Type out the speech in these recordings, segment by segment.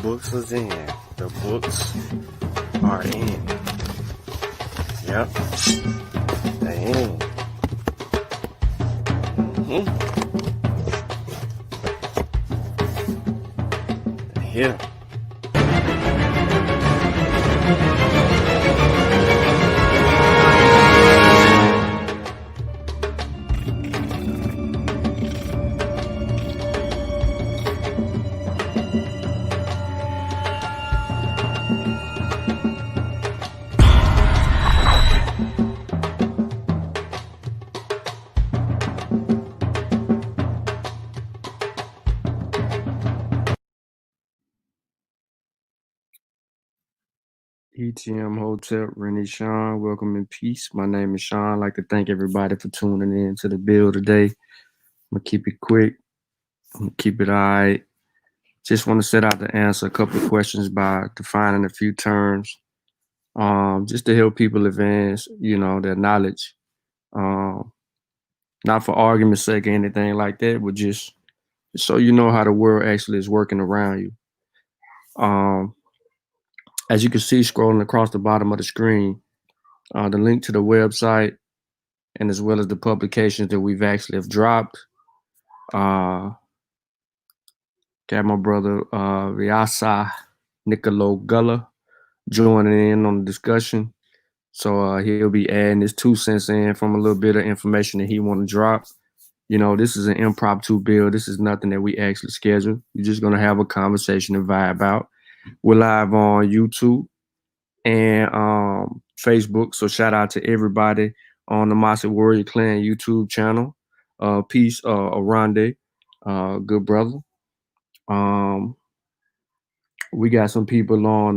books is in. The books are in. Yep. They in. They here. ETM Hotel, Rennie Sean, welcome in peace. My name is Sean. I'd like to thank everybody for tuning in to the build today. I'm going to keep it quick. I'm going to keep it all right. Just want to set out to answer a couple of questions by defining a few terms, just to help people advance, their knowledge. Not for argument's sake or anything like that, but just so you know how the world actually is working around you. As you can see scrolling across the bottom of the screen, the link to the website and as well as the publications that we've actually have dropped. Got my brother Vyasa Nicolo Gullah joining in on the discussion. So he'll be adding his 2 cents in from a little bit of information that he want to drop. This is an impromptu build. This is nothing that we actually scheduled. We're just going to have a conversation and vibe out. We're live on YouTube and Facebook. So shout out to everybody on the Mossi Warrior Clan YouTube channel. Peace, Aronde, good brother. We got some people on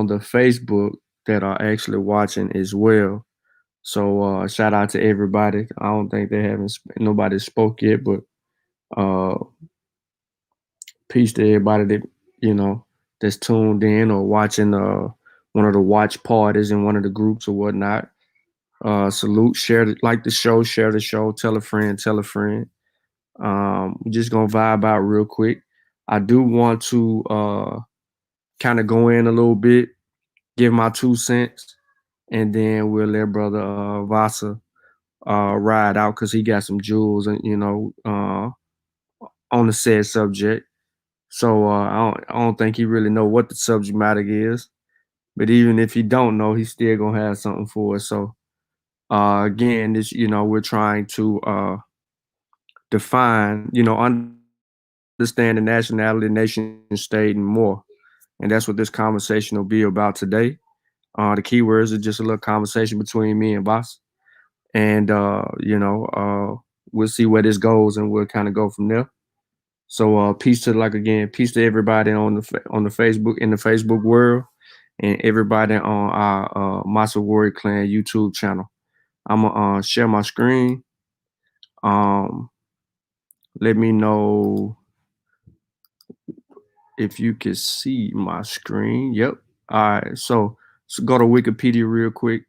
the Facebook that are actually watching as well. So shout out to everybody. I don't think nobody spoke yet, but peace to everybody that, that's tuned in or watching one of the watch parties in one of the groups or whatnot. Salute, like the show, share the show, tell a friend. We're just gonna vibe out real quick. I do want to kind of go in a little bit, give my 2 cents, and then we'll let brother Vasa ride out because he got some jewels and on the said subject. So I don't think he really know what the subject matter is, but even if he don't know, he's still gonna have something for us. So again, this we're trying to define, understand the nationality, nation, state, and more, and that's what this conversation will be about today. The keywords are just a little conversation between me and Boss, and we'll see where this goes, and we'll kind of go from there. So peace to everybody on the Facebook, in the Facebook world, and everybody on our Mossi Warrior Clan YouTube channel. I'm gonna share my screen. Let me know if you can see my screen. Yep. All right. So go to Wikipedia real quick,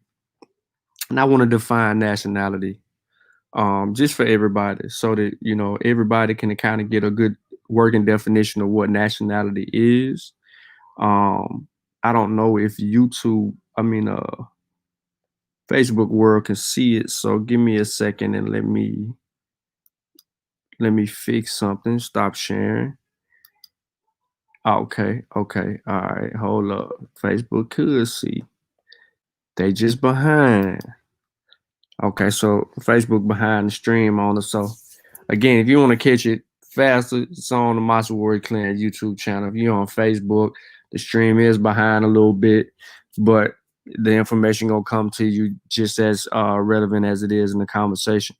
and I want to define nationality. Just for everybody, so that everybody can kind of get a good working definition of what nationality is. I don't know if Facebook world can see it, so give me a second and let me fix something. Stop sharing. Okay, all right, hold up. Facebook could see. They just behind. Okay, so Facebook behind the stream on us. So again, if you want to catch it faster, it's on the Mossi Warrior Clan YouTube channel. If you're on Facebook, the stream is behind a little bit, but the information gonna come to you just as relevant as it is in the conversation.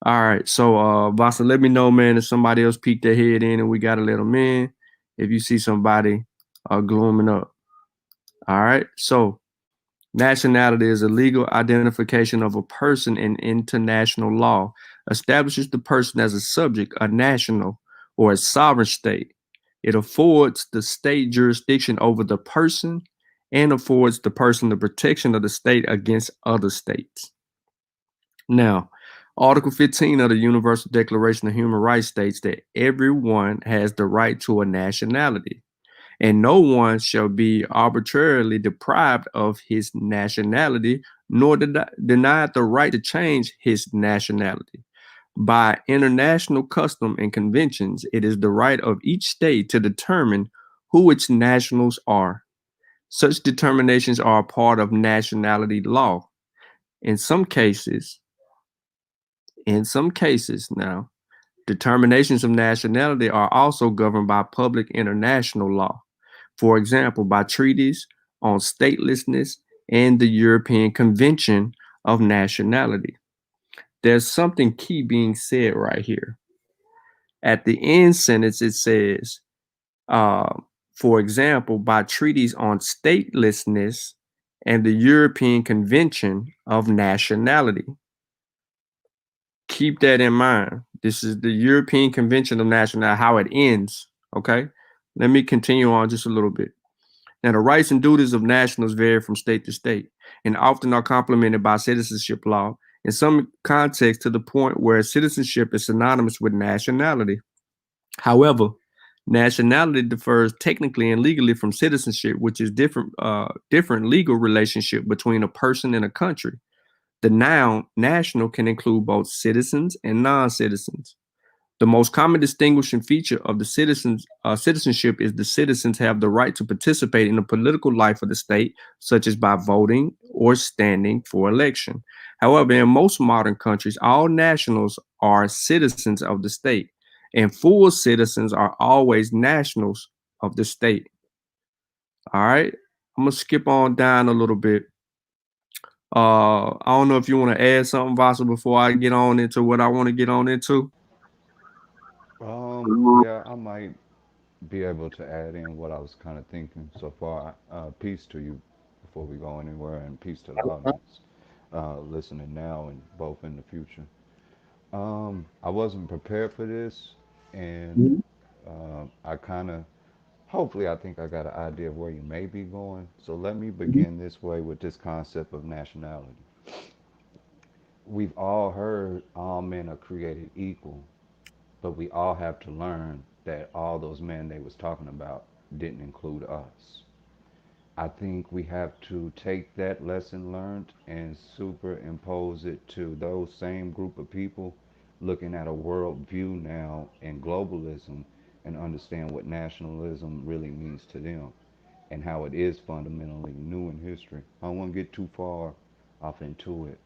All right, so Vasa, let me know, man, if somebody else peeked their head in and we gotta let them in. If you see somebody glooming up. All right, so nationality is a legal identification of a person in international law, establishes the person as a subject, a national, or a sovereign state. It affords the state jurisdiction over the person and affords the person the protection of the state against other states. Now, Article 15 of the Universal Declaration of Human Rights states that everyone has the right to a nationality, and no one shall be arbitrarily deprived of his nationality nor denied the right to change his nationality. By international custom and conventions, it is the right of each state to determine who its nationals are. Such determinations are a part of nationality law. In some cases, now, determinations of nationality are also governed by public international law. For example, by treaties on statelessness and the European Convention of Nationality. There's something key being said right here. At the end sentence, it says, uh, for example, by treaties on statelessness and the European Convention of Nationality. Keep that in mind. This is the European Convention of Nationality, how it ends. Okay. Let me continue on just a little bit. Now, the rights and duties of nationals vary from state to state and often are complemented by citizenship law in some contexts to the point where citizenship is synonymous with nationality. However, nationality differs technically and legally from citizenship, which is different legal relationship between a person and a country. The noun national can include both citizens and non-citizens. The most common distinguishing feature of the citizenship is the citizens have the right to participate in the political life of the state, such as by voting or standing for election. However, in most modern countries, all nationals are citizens of the state, and full citizens are always nationals of the state. All right, I'm gonna skip on down a little bit. I don't know if you want to add something, Vassal, before I get on into what I want to get on into. Yeah, I might be able to add in what I was kind of thinking so far. Peace to you before we go anywhere, and peace to the audience listening now and both in the future. I wasn't prepared for this, and I kind of, hopefully, I think I got an idea of where you may be going. So let me begin this way with this concept of nationality. We've all heard all men are created equal, but we all have to learn that all those men they was talking about didn't include us. I think we have to take that lesson learned and superimpose it to those same group of people looking at a world view now in globalism and understand what nationalism really means to them and how it is fundamentally new in history. I don't want to get too far off into it,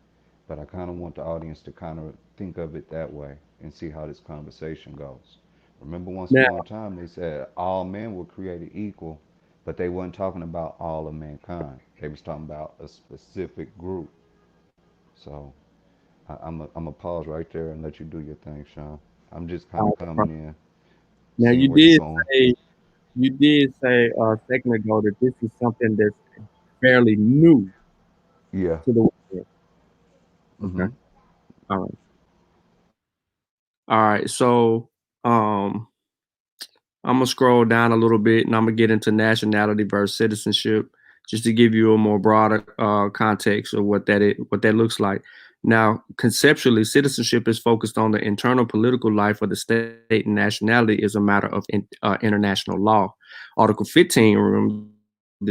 but I kind of want the audience to kind of think of it that way and see how this conversation goes. Remember, once Now, upon a time, they said all men were created equal, but they weren't talking about all of mankind. They was talking about a specific group. So I'm gonna pause right there and let you do your thing, Sean. I'm just kind of coming in, now seeing where you're going. you did say a second ago that this is something that's fairly new Yeah. to the world. Mm-hmm. Okay. All right. All right. So um I'm gonna scroll down a little bit and I'm gonna get into nationality versus citizenship, just to give you a more broader context of what that looks like. Now, conceptually, citizenship is focused on the internal political life of the state, and nationality is a matter of international law. Article 15,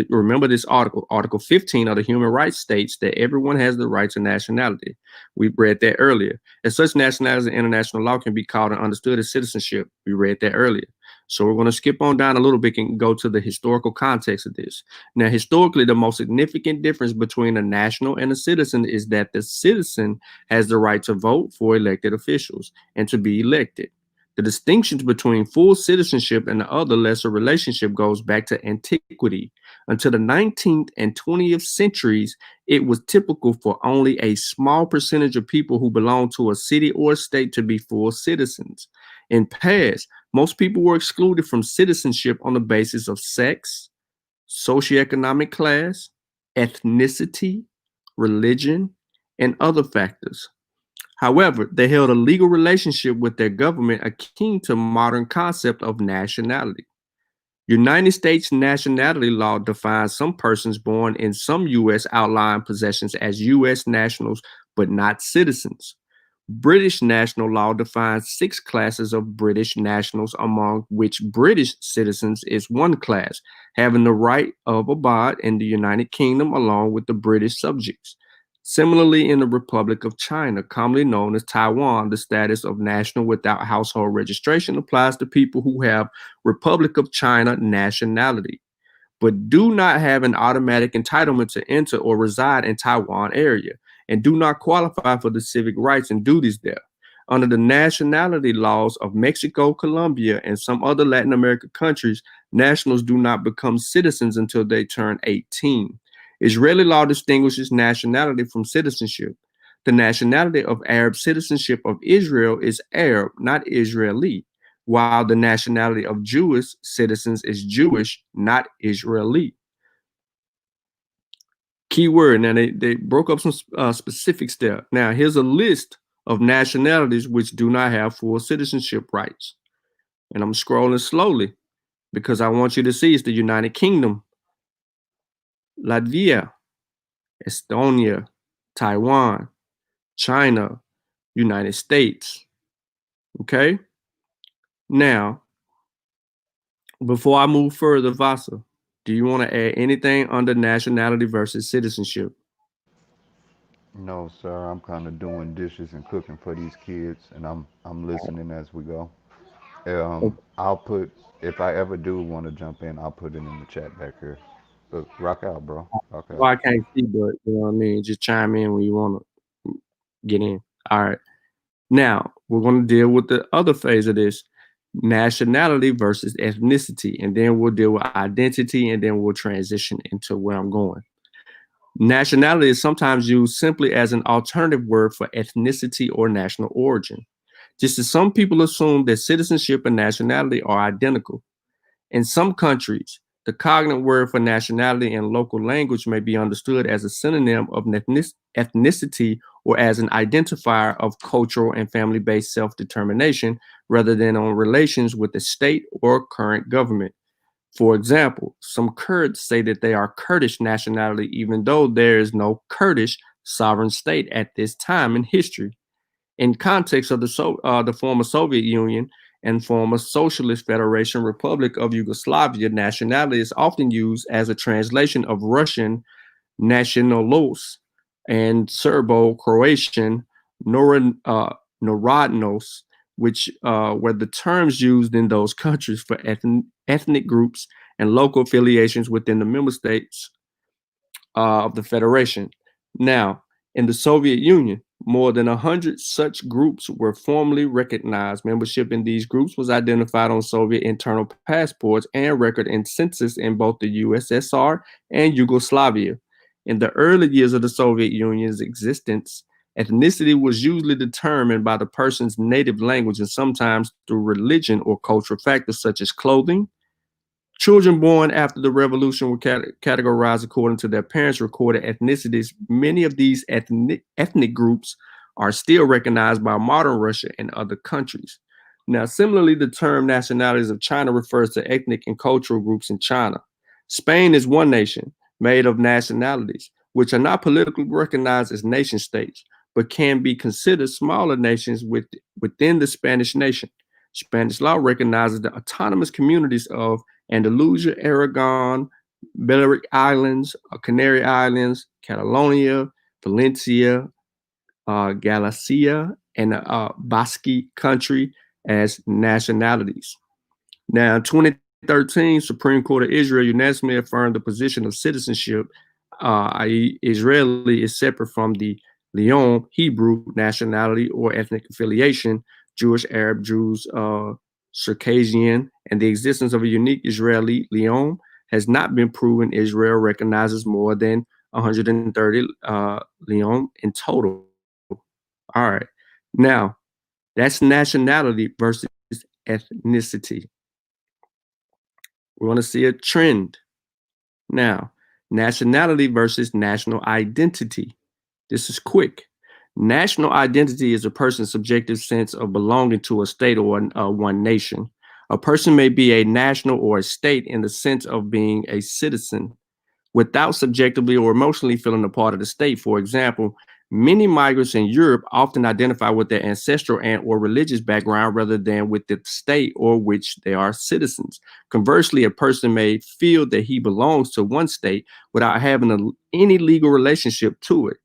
remember this article. Article 15 of the Human Rights states that everyone has the right to nationality. We read that earlier. And such nationality in international law can be called and understood as citizenship. We read that earlier. So we're going to skip on down a little bit and go to the historical context of this. Now, historically, the most significant difference between a national and a citizen is that the citizen has the right to vote for elected officials and to be elected. The distinctions between full citizenship and the other lesser relationship goes back to antiquity. Until the 19th and 20th centuries, it was typical for only a small percentage of people who belonged to a city or state to be full citizens. In past, most people were excluded from citizenship on the basis of sex, socioeconomic class, ethnicity, religion, and other factors. However, they held a legal relationship with their government akin to modern concept of nationality. United States nationality law defines some persons born in some U.S. outlying possessions as U.S. nationals, but not citizens. British national law defines 6 classes of British nationals, among which British citizens is one class, having the right of abode in the United Kingdom along with the British subjects. Similarly, in the Republic of China, commonly known as Taiwan, the status of national without household registration applies to people who have Republic of China nationality, but do not have an automatic entitlement to enter or reside in Taiwan area and do not qualify for the civic rights and duties there. Under the nationality laws of Mexico, Colombia, and some other Latin American countries, nationals do not become citizens until they turn 18. Israeli law distinguishes nationality from citizenship. The nationality of Arab citizenship of Israel is Arab, not Israeli, while the nationality of Jewish citizens is Jewish, not Israeli. Key word. Now, they broke up some specifics there. Now, here's a list of nationalities which do not have full citizenship rights. And I'm scrolling slowly because I want you to see it's the United Kingdom, Latvia, Estonia, Taiwan, China, United States. Okay? Now, before I move further, Vasa, do you want to add anything under nationality versus citizenship? No, sir. I'm kind of doing dishes and cooking for these kids, and I'm listening as we go. I'll put if I ever do want to jump in, I'll put it in the chat back here. But rock out, bro. Rock Well, out. I can't see, but you know what I mean? Just chime in when you want to get in. All right. Now, we're going to deal with the other phase of this, nationality versus ethnicity. And then we'll deal with identity, and then we'll transition into where I'm going. Nationality is sometimes used simply as an alternative word for ethnicity or national origin. Just as some people assume that citizenship and nationality are identical. In some countries, the cognate word for nationality in local language may be understood as a synonym of ethnicity or as an identifier of cultural and family-based self-determination rather than on relations with the state or current government. For example, some Kurds say that they are Kurdish nationality even though there is no Kurdish sovereign state at this time in history. In context of the former Soviet Union and former Socialist Federation Republic of Yugoslavia, nationality is often used as a translation of Russian nationalos and Serbo-Croatian narodnos, which were the terms used in those countries for ethnic groups and local affiliations within the member states of the Federation. Now, in the Soviet Union, more than 100 such groups were formally recognized. Membership in these groups was identified on Soviet internal passports and record in census in both the USSR and Yugoslavia. In the early years of the Soviet Union's existence, ethnicity was usually determined by the person's native language and sometimes through religion or cultural factors such as clothing. Children born after the revolution were categorized according to their parents' recorded ethnicities. Many of these ethnic groups are still recognized by modern Russia and other countries. Now, similarly, the term nationalities of China refers to ethnic and cultural groups in China. Spain is one nation made of nationalities, which are not politically recognized as nation states, but can be considered smaller nations within the Spanish nation. Spanish law recognizes the autonomous communities of Andalusia, Aragon, Balearic Islands, Canary Islands, Catalonia, Valencia, Galicia, and Basque country as nationalities. Now, in 2013, Supreme Court of Israel unanimously affirmed the position of citizenship, i.e., Israeli is separate from the Leon Hebrew nationality or ethnic affiliation, Jewish, Arab, Jews, Circassian, and the existence of a unique Israeli Leon has not been proven. Israel recognizes more than 130 Leon in total. All right. Now, that's nationality versus ethnicity. We want to see a trend. Now, nationality versus national identity. This is quick. National identity is a person's subjective sense of belonging to a state or one nation. A person may be a national or a state in the sense of being a citizen without subjectively or emotionally feeling a part of the state. For example, Many migrants in Europe often identify with their ancestral and or religious background rather than with the state or which they are citizens. Conversely, a person may feel that he belongs to one state without having any legal relationship to it.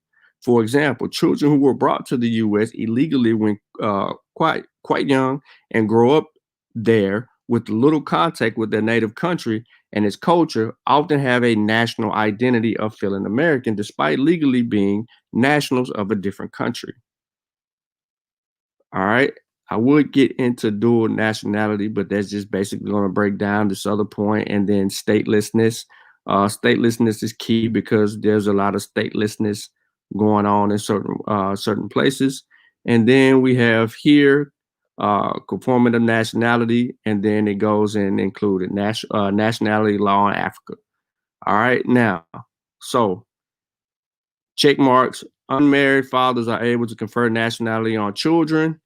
For example, children who were brought to the U.S. illegally when quite young and grow up there with little contact with their native country and its culture often have a national identity of feeling American despite legally being nationals of a different country. All right. I would get into dual nationality, but that's just basically going to break down this other point. And then statelessness. Statelessness is key because there's a lot of statelessness going on in certain places. And then we have here conformative nationality, and then it goes and included nationality law in Africa. All right. Now, so check marks. Unmarried fathers are able to confer nationality on children.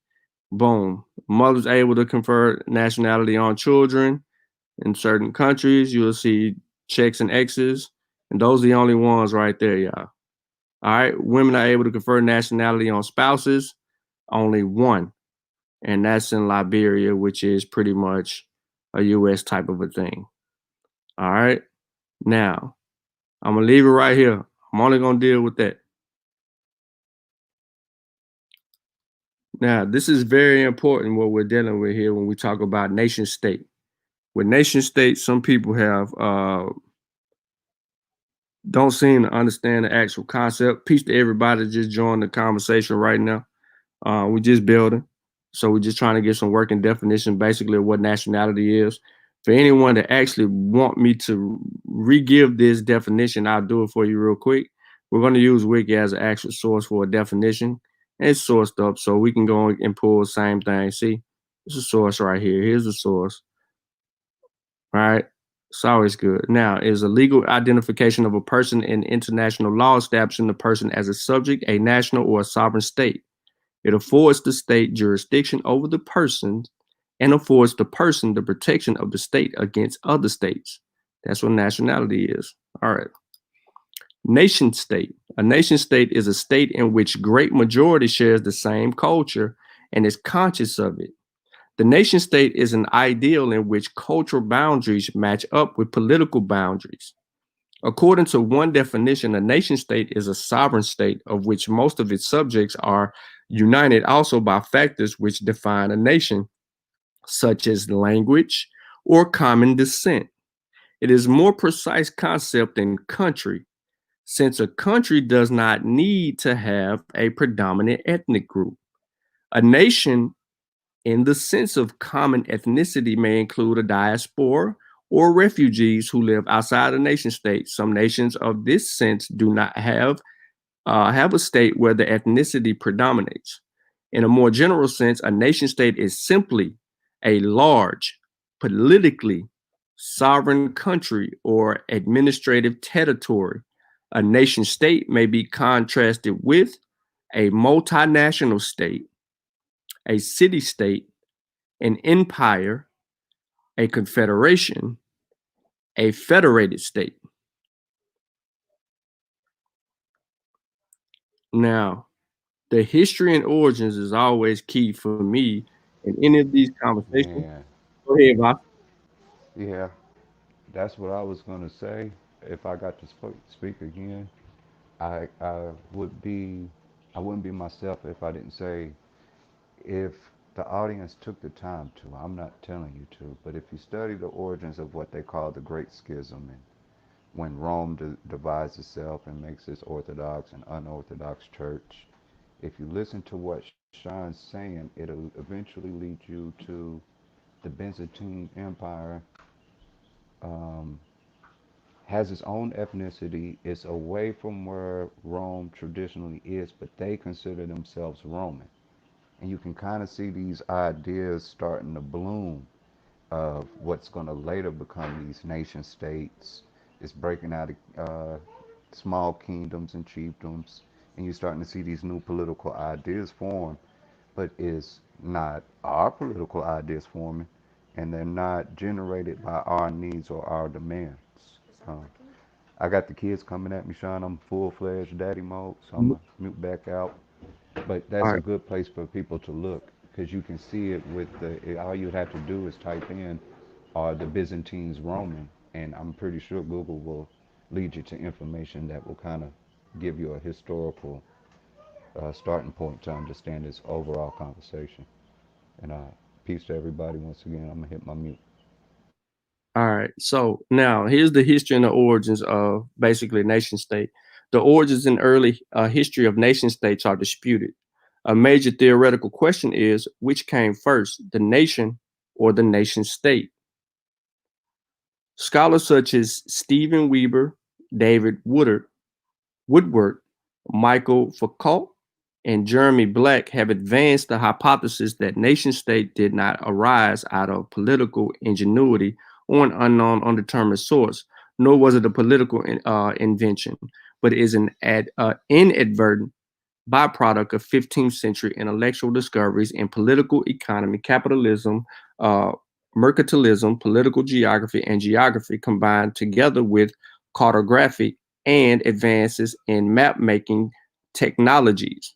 Boom. Mothers able to confer nationality on children. In certain countries, you'll see checks and X's, and those are the only ones right there, y'all. All right. Women are able to confer nationality on spouses. Only one, and that's in Liberia, which is pretty much a U.S. type of a thing. All right. Now, I'm gonna leave it right here. I'm only gonna deal with that. Now, this is very important what we're dealing with here when we talk about nation state. With nation state, some people have don't seem to understand the actual concept. Peace to everybody that just joined the conversation right now. We're just building. So we're just trying to get some working definition basically of what nationality is. For anyone that actually want me to re-give this definition, I'll do it for you real quick. We're going to use Wiki as an actual source for a definition. And it's sourced up so we can go and pull the same thing. See, it's a source right here. Here's the source. All right. It's always good. Now, is a legal identification of a person in international law establishing the person as a subject, a national, or a sovereign state. It affords the state jurisdiction over the person and affords the person the protection of the state against other states. That's what nationality is. All right. Nation state. A nation state is a state in which great majority shares the same culture and is conscious of it. The nation state is an ideal in which cultural boundaries match up with political boundaries. According to one definition, a nation state is a sovereign state of which most of its subjects are united also by factors which define a nation, such as language or common descent. It is a more precise concept than country, since a country does not need to have a predominant ethnic group. A nation in the sense of common ethnicity may include a diaspora or refugees who live outside a nation state. Some nations of this sense do not have a state where the ethnicity predominates. In a more general sense, a nation state is simply a large, politically sovereign country or administrative territory. A nation state may be contrasted with a multinational state, a city state, an empire, a confederation, a federated state. Now, the history and origins is always key for me in any of these conversations. Man, Go ahead, Bob. yeah, that's what I was gonna say. If I got to speak again, I would be I wouldn't be myself if I didn't say if the audience took the time to. I'm not telling you to, but if you study the origins of what they call the Great Schism and when Rome divides itself and makes its Orthodox and unorthodox church, if you listen to what Sean's saying, it'll eventually lead you to the Byzantine Empire um, has its own ethnicity. It's away from where Rome traditionally is, but they consider themselves Roman. And you can kind of see these ideas starting to bloom of what's going to later become these nation states. It's breaking out of small kingdoms and chiefdoms, and you're starting to see these new political ideas form, but it's not our political ideas forming, and they're not generated by our needs or our demands. Uh, I got the kids coming at me, Sean. I'm full-fledged daddy mode, so I'm gonna mute back out. But All that's a right. good place for people to look because you can see it with all you'd have to do is type in are the Byzantines Roman, and I'm pretty sure Google will lead you to information that will kind of give you a historical starting point to understand this overall conversation. And peace to everybody once again. I'm gonna hit my mute. All right. So now here's the history and the origins of basically nation state. The origins and early history of nation states are disputed. A major theoretical question is which came first, the nation or the nation state? Scholars such as Stephen Weber, David Woodward, Michael Foucault, and Jeremy Black have advanced the hypothesis that nation state did not arise out of political ingenuity or an unknown, undetermined source, nor was it a political invention, but is an inadvertent byproduct of 15th century intellectual discoveries in political economy, capitalism, uh, mercantilism, political geography, and geography combined together with cartography and advances in map making technologies.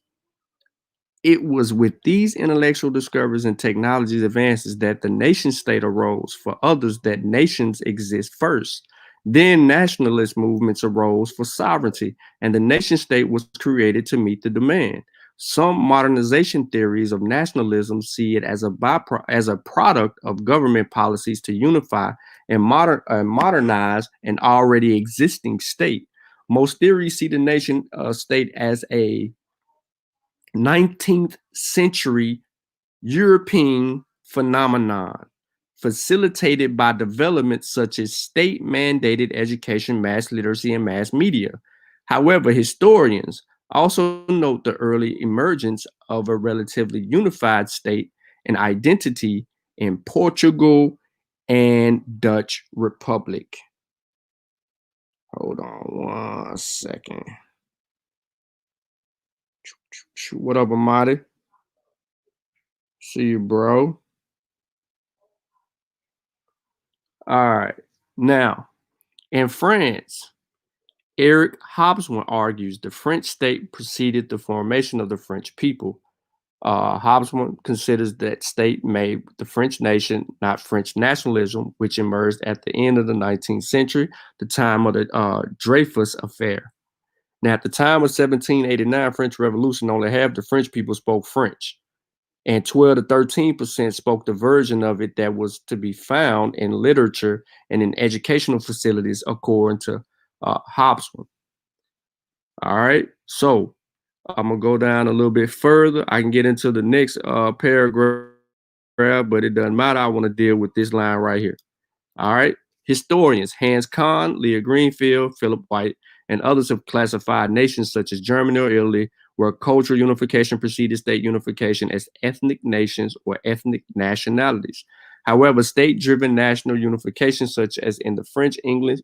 It was with these intellectual discoveries and technologies advances that the nation state arose. For others, that nations exist first. Then nationalist movements arose for sovereignty, and the nation state was created to meet the demand. Some modernization theories of nationalism see it as as a product of government policies to unify and modernize an already existing state. Most theories see the nation state as a 19th century European phenomenon facilitated by developments such as state mandated education, mass literacy, and mass media. However, historians also note the early emergence of a relatively unified state and identity in Portugal and Dutch Republic. Hold on 1 second. What up, Amadi? See you, bro. All right. Now, in France, Eric Hobsbawm argues the French state preceded the formation of the French people. Hobsbawm considers that state made the French nation, not French nationalism, which emerged at the end of the 19th century, the time of the Dreyfus affair. Now, at the time of 1789 French Revolution, only half the French people spoke French, and 12 to 13% spoke the version of it that was to be found in literature and in educational facilities, according to Hobsbawm. All right, so I'm gonna go down a little bit further. I can get into the next paragraph, but it doesn't matter. I want to deal with this line right here. All right. Historians Hans Kahn, Leah Greenfield, Philip White, and others have classified nations such as Germany or Italy, where cultural unification preceded state unification, as ethnic nations or ethnic nationalities. However, state-driven national unification, such as in the French, England,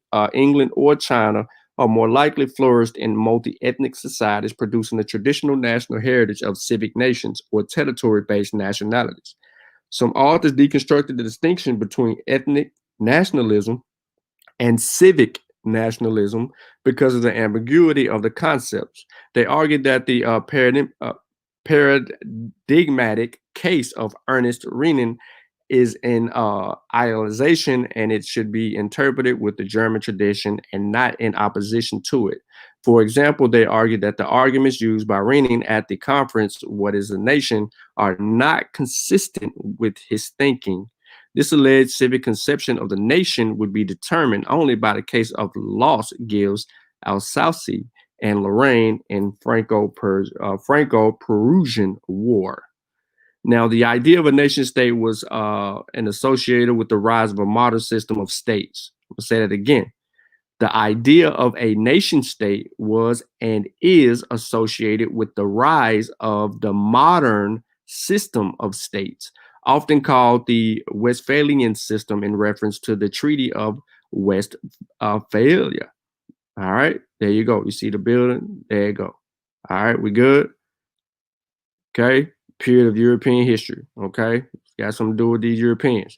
or China, are more likely flourished in multi-ethnic societies, producing a traditional national heritage of civic nations or territory-based nationalities. Some authors deconstructed the distinction between ethnic nationalism and civic nationalism because of the ambiguity of the concepts. They argued that the paradigmatic case of Ernest Renan is an idealization, and it should be interpreted with the German tradition and not in opposition to it. For example, they argued that the arguments used by Renan at the conference, What is a Nation, are not consistent with his thinking. This alleged civic conception of the nation would be determined only by the case of loss gives Alsace and Lorraine in Franco-Perusian War. Now, the idea of a nation state was and associated with the rise of a modern system of states. I'll say that again. The idea of a nation state was and is associated with the rise of the modern system of states, often called the Westphalian system in reference to the Treaty of Westphalia. All right, there you go. You see the building? There you go. All right, we good? Okay, period of European history. Okay, got something to do with these Europeans.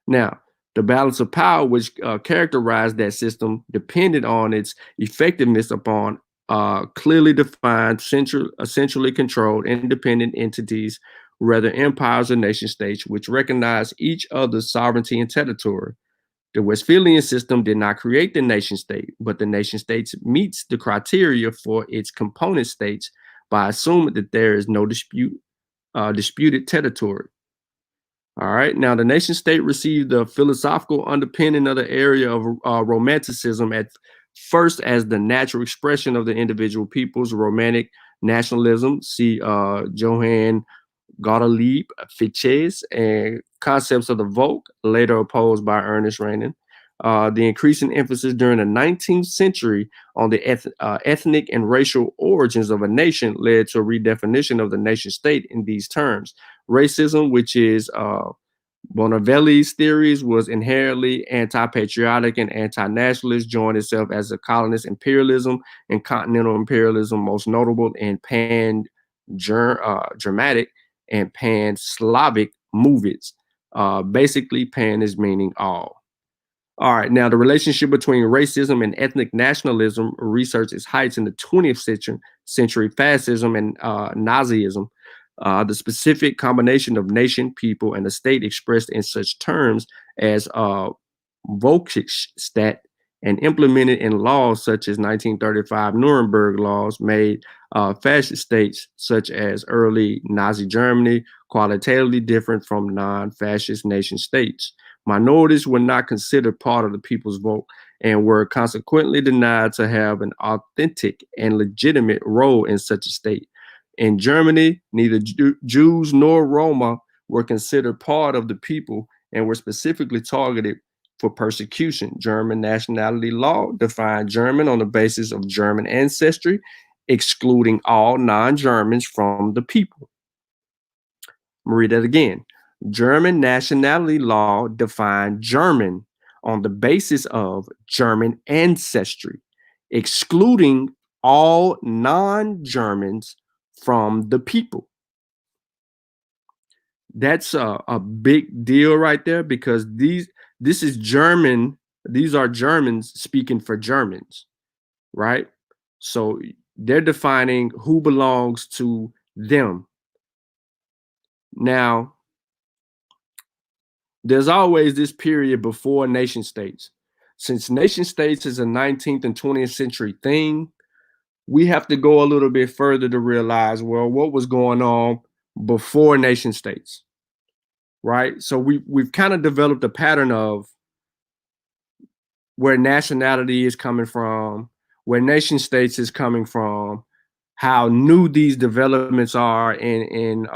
Now, The balance of power, which characterized that system, depended on its effectiveness upon clearly defined, centrally controlled, independent entities, rather empires or nation states, which recognize each other's sovereignty and territory. The Westphalian system did not create the nation state, but the nation states meets the criteria for its component states by assuming that there is no disputed territory. All right. Now, the nation state received the philosophical underpinning of the area of Romanticism at first as the natural expression of the individual people's romantic nationalism. See Johann Gottlieb Fichte and concepts of the Volk, later opposed by Ernest Renan. The increasing emphasis during the 19th century on the ethnic and racial origins of a nation led to a redefinition of the nation state in these terms. Racism, which is Bonavelli's theories, was inherently anti-patriotic and anti-nationalist, joined itself as a colonist imperialism and continental imperialism, most notable in pan-Germanic and pan-Slavic movements. Basically, pan is meaning all. All right, now the relationship between racism and ethnic nationalism research its heights in the 20th century fascism and Nazism. The specific combination of nation, people, and the state expressed in such terms as Volksstaat and implemented in laws such as 1935 Nuremberg laws made fascist states such as early Nazi Germany qualitatively different from non-fascist nation states. Minorities were not considered part of the people's vote and were consequently denied to have an authentic and legitimate role in such a state. In Germany, neither Jews nor Roma were considered part of the people and were specifically targeted for persecution. German nationality law defined German on the basis of German ancestry, excluding all non-Germans from the people. I'm gonna read that again. German nationality law defined German on the basis of German ancestry, excluding all non-Germans from the people. That's a big deal right there because this is German. These are Germans speaking for Germans, right? So they're defining who belongs to them. Now, there's always this period before nation states. Since nation states is a 19th and 20th century thing, we have to go a little bit further to realize, well, what was going on before nation states, right? So we've kind of developed a pattern of where nationality is coming from, where nation states is coming from, how new these developments are in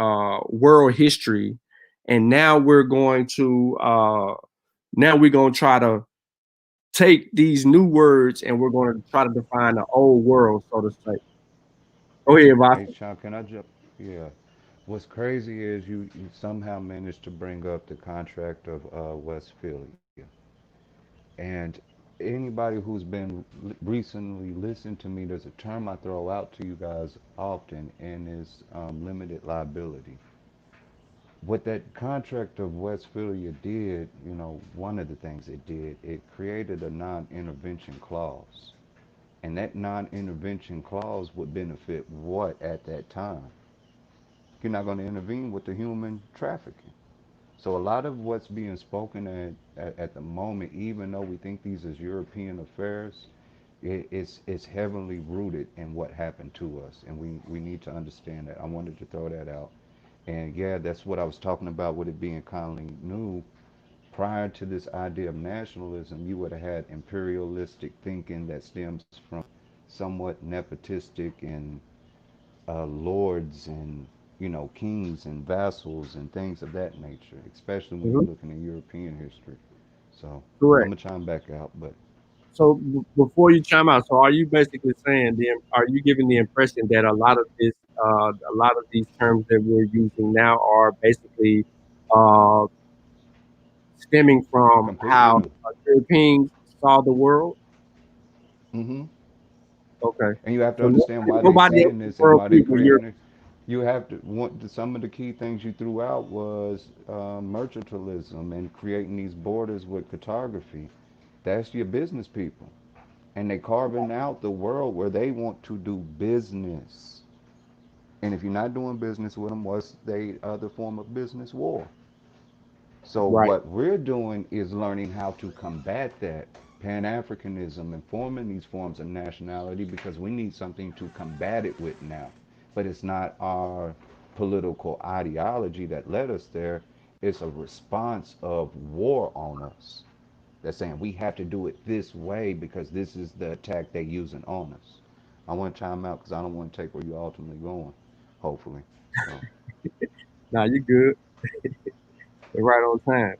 world history, and now we're going to try to take these new words and we're going to try to define the old world, so to say. Go ahead, Boss. Hey, Sean, can I jump? Yeah. What's crazy is you somehow managed to bring up the contract of Westphalia. And anybody who's been recently listened to me, there's a term I throw out to you guys often, and is limited liability. What that contract of Westphalia did, one of the things it did, it created a non intervention clause. And that non intervention clause would benefit what at that time? You're not going to intervene with the human trafficking. So a lot of what's being spoken at the moment, even though we think these is European affairs, it's heavily rooted in what happened to us, and we need to understand that. I wanted to throw that out, and yeah, that's what I was talking about with it being kindly new. Prior to this idea of nationalism, you would have had imperialistic thinking that stems from somewhat nepotistic and lords and kings and vassals and things of that nature, especially when Mhm. you're looking at European history. So I'm Correct. gonna chime back out, but So before you chime out, so are you basically saying, are you giving the impression that a lot of these terms that we're using now are basically uh, stemming from completely how new. Europeans saw the world? Hmm. Okay. And you have to So understand why they nobody else saying in this the and world why they people, creating it. You have to want some of the key things you threw out was mercantilism and creating these borders with cartography. That's your business people, and they carving out the world where they want to do business. And if you're not doing business with them, what's the other form of business? War. So Right. what we're doing is learning how to combat that Pan-Africanism and forming these forms of nationality because we need something to combat it with now. But it's not our political ideology that led us there. It's a response of war on us. That's saying we have to do it this way because this is the attack they're using on us. I want to chime out because I don't want to take where you're ultimately going, hopefully. So, Now you good. You're right on time.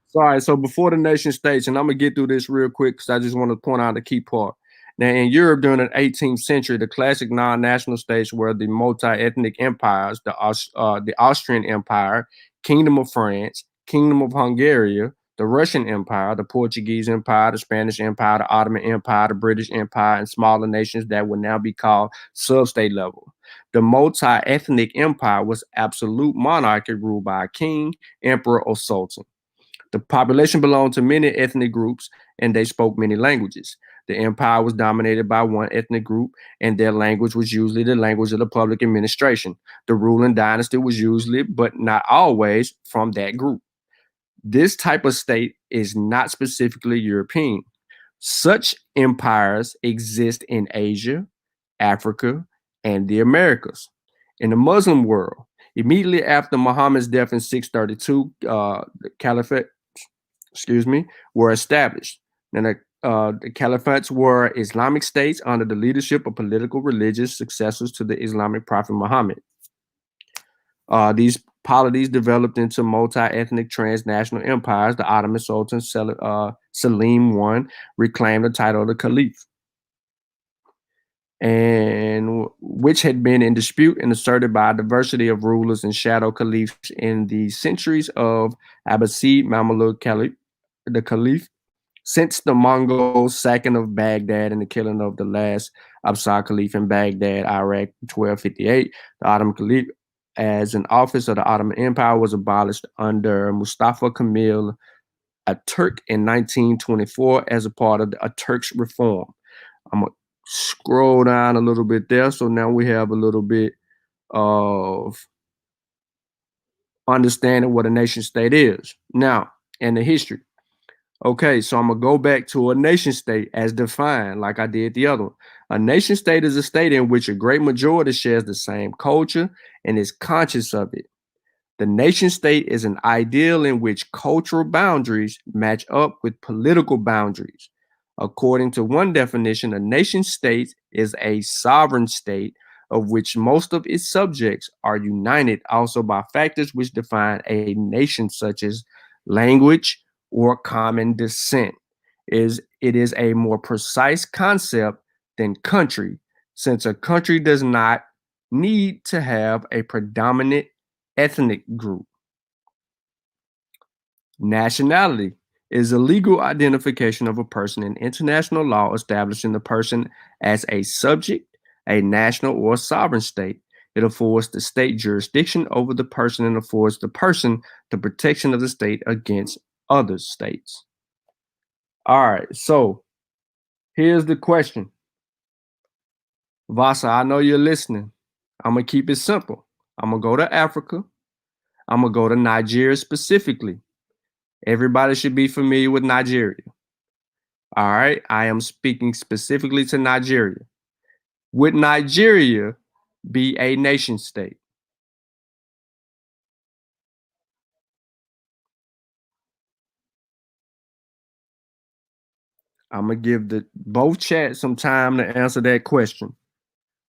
So, all right, so before the nation states, and I'm gonna get through this real quick because I just want to point out the key part. Now, in Europe during the 18th century, the classic non-national states were the multi-ethnic empires, the Austrian Empire, Kingdom of France, Kingdom of Hungary, the Russian Empire, the Portuguese Empire, the Spanish Empire, the Ottoman Empire, the British Empire, and smaller nations that would now be called sub-state level. The multi-ethnic empire was absolute monarchy ruled by a king, emperor, or sultan. The population belonged to many ethnic groups and they spoke many languages. The empire was dominated by one ethnic group, and their language was usually the language of the public administration. The ruling dynasty was usually, but not always, from that group. This type of state is not specifically European. Such empires exist in Asia, Africa, and the Americas. In the Muslim world, immediately after Muhammad's death in 632, the caliphate were established. And the caliphates were Islamic states under the leadership of political religious successors to the Islamic prophet Muhammad. These polities developed into multi-ethnic transnational empires. The Ottoman Sultan Selim I reclaimed the title of the Caliph, and which had been in dispute and asserted by a diversity of rulers and shadow caliphs in the centuries of Abbasid Mamluk Caliph, the Caliph. Since the Mongols' sacking of Baghdad and the killing of the last Absar Caliph in Baghdad, Iraq, 1258, the Ottoman Caliph, as an office of the Ottoman Empire, was abolished under Mustafa Kemal Atatürk in 1924 as a part of the Atatürk's reform. I'm going to scroll down a little bit there. So now we have a little bit of understanding what a nation state is. Now, in the history. Okay, so I'm gonna go back to a nation state as defined, like I did the other one. A nation state is a state in which a great majority shares the same culture and is conscious of it. The nation state is an ideal in which cultural boundaries match up with political boundaries. According to one definition, a nation state is a sovereign state of which most of its subjects are united also by factors which define a nation, such as language or common descent. It is a more precise concept than country, since a country does not need to have a predominant ethnic group. Nationality is a legal identification of a person in international law establishing the person as a subject, a national or sovereign state. It affords the state jurisdiction over the person and affords the person the protection of the state against other states. All right, so here's the question. Vasa, I know you're listening. I'm going to keep it simple. I'm going to go to Africa. I'm going to go to Nigeria specifically. Everybody should be familiar with Nigeria. All right, I am speaking specifically to Nigeria. Would Nigeria be a nation state? I'm gonna give the both chats some time to answer that question.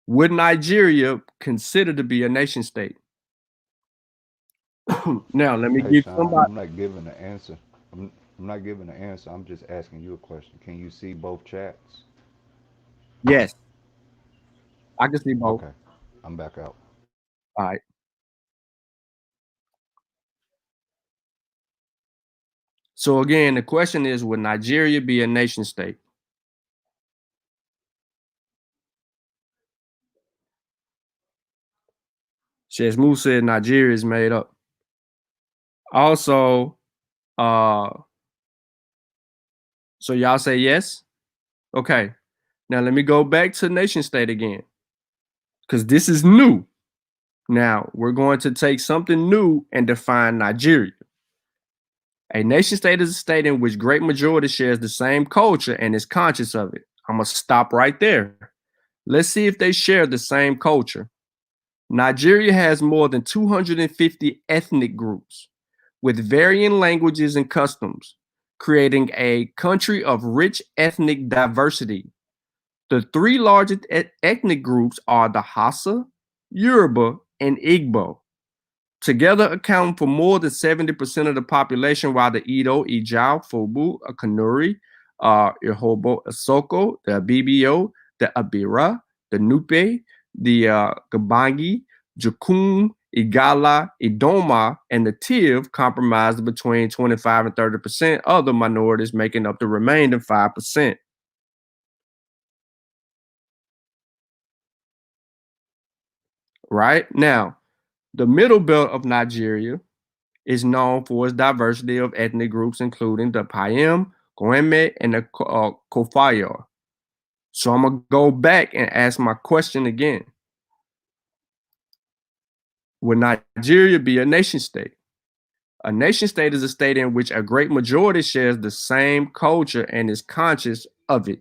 Would Nigeria consider to be a nation state? Now, let me hey, give Sean, somebody. I'm not giving the answer. I'm not giving the answer. I'm just asking you a question. Can you see both chats? Yes, I can see both. Okay, I'm back out. All right. So again, the question is, would Nigeria be a nation state? Chesmu said Nigeria is made up. Also, so y'all say yes? Okay. Now let me go back to nation state again, because this is new. Now we're going to take something new and define Nigeria. A nation state is a state in which great majority shares the same culture and is conscious of it. I'm going to stop right there. Let's see if they share the same culture. Nigeria has more than 250 ethnic groups with varying languages and customs, creating a country of rich ethnic diversity. The three largest ethnic groups are the Hausa, Yoruba, and Igbo, together accounting for more than 70% of the population, while the Edo, Ijao, Fobu, Kanuri, Ihobo, Asoko, the Abibio, the Abira, the Nupe, the Gabangi, Jakun, Igala, Idoma, and the Tiv comprised between 25 and 30%, other minorities making up the remaining 5%. Right? Now, the middle belt of Nigeria is known for its diversity of ethnic groups, including the Payam, Goeme, and the Kofayor. So I'm going to go back and ask my question again. Would Nigeria be a nation state? A nation state is a state in which a great majority shares the same culture and is conscious of it.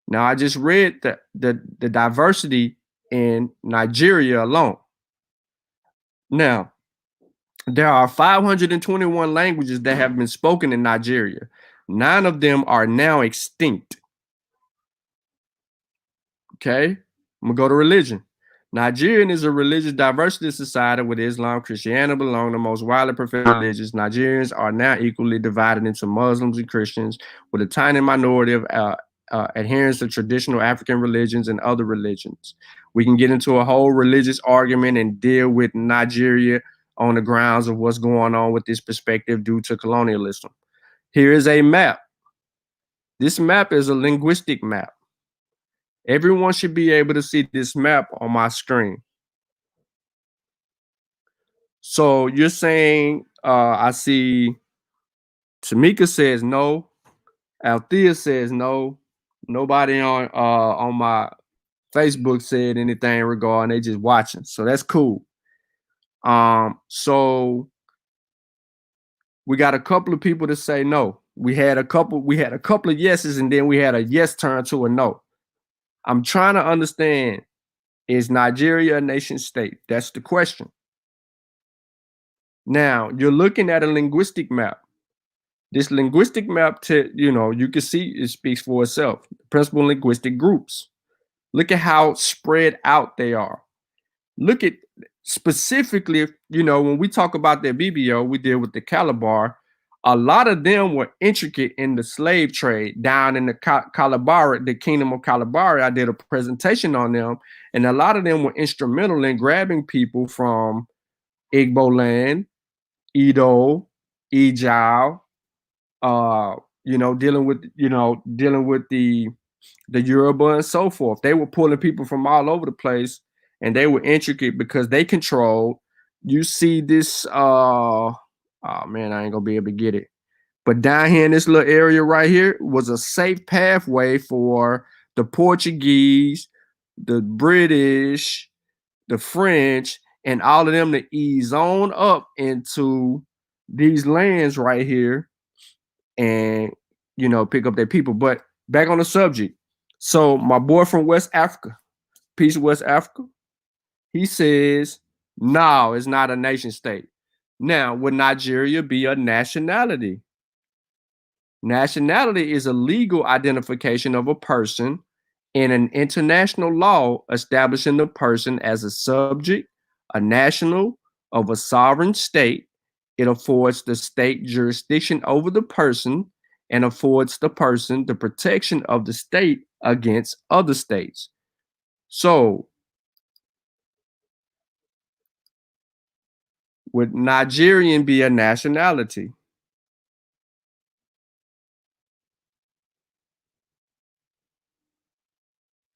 Now, I just read the diversity in Nigeria alone. Now, there are 521 languages that have been spoken in Nigeria. 9 of them are now extinct. Okay, I'm gonna go to religion. Nigerian is a religious diversity society with Islam, Christianity belong the most widely professed religions. Nigerians are now equally divided into Muslims and Christians, with a tiny minority of adherents to traditional African religions and other religions. We can get into a whole religious argument and deal with Nigeria on the grounds of what's going on with this perspective due to colonialism. Here is a map. This map is a linguistic map. Everyone should be able to see this map on my screen. So you're saying, I see Tamika says no, Althea says no. Nobody on my Facebook said anything regarding, they just watching. So that's cool. So we got a couple of people to say no. We had a couple of yeses, and then we had a yes turn to a no. I'm trying to understand, is Nigeria a nation state? That's the question. Now, you're looking at a linguistic map. This linguistic map, you can see it speaks for itself. Principal linguistic groups. Look at how spread out they are. Look at specifically, when we talk about the BBO, we deal with the Calabar. A lot of them were intricate in the slave trade down in the Calabar, the Kingdom of Calabar. I did a presentation on them, and a lot of them were instrumental in grabbing people from Igbo land, Edo, Ijao, dealing with the Yoruba and so forth. They were pulling people from all over the place, and they were intricate because they controlled. You see this, oh man, I ain't gonna be able to get it. But down here in this little area right here was a safe pathway for the Portuguese, the British, the French, and all of them to ease on up into these lands right here and pick up their people. But back on the subject. So my boy from West Africa, Peace West Africa, he says, no, it's not a nation state. Now, would Nigeria be a nationality? Nationality is a legal identification of a person in an international law establishing the person as a subject, a national of a sovereign state. It affords the state jurisdiction over the person and affords the person the protection of the state against other states. So, would Nigerian be a nationality?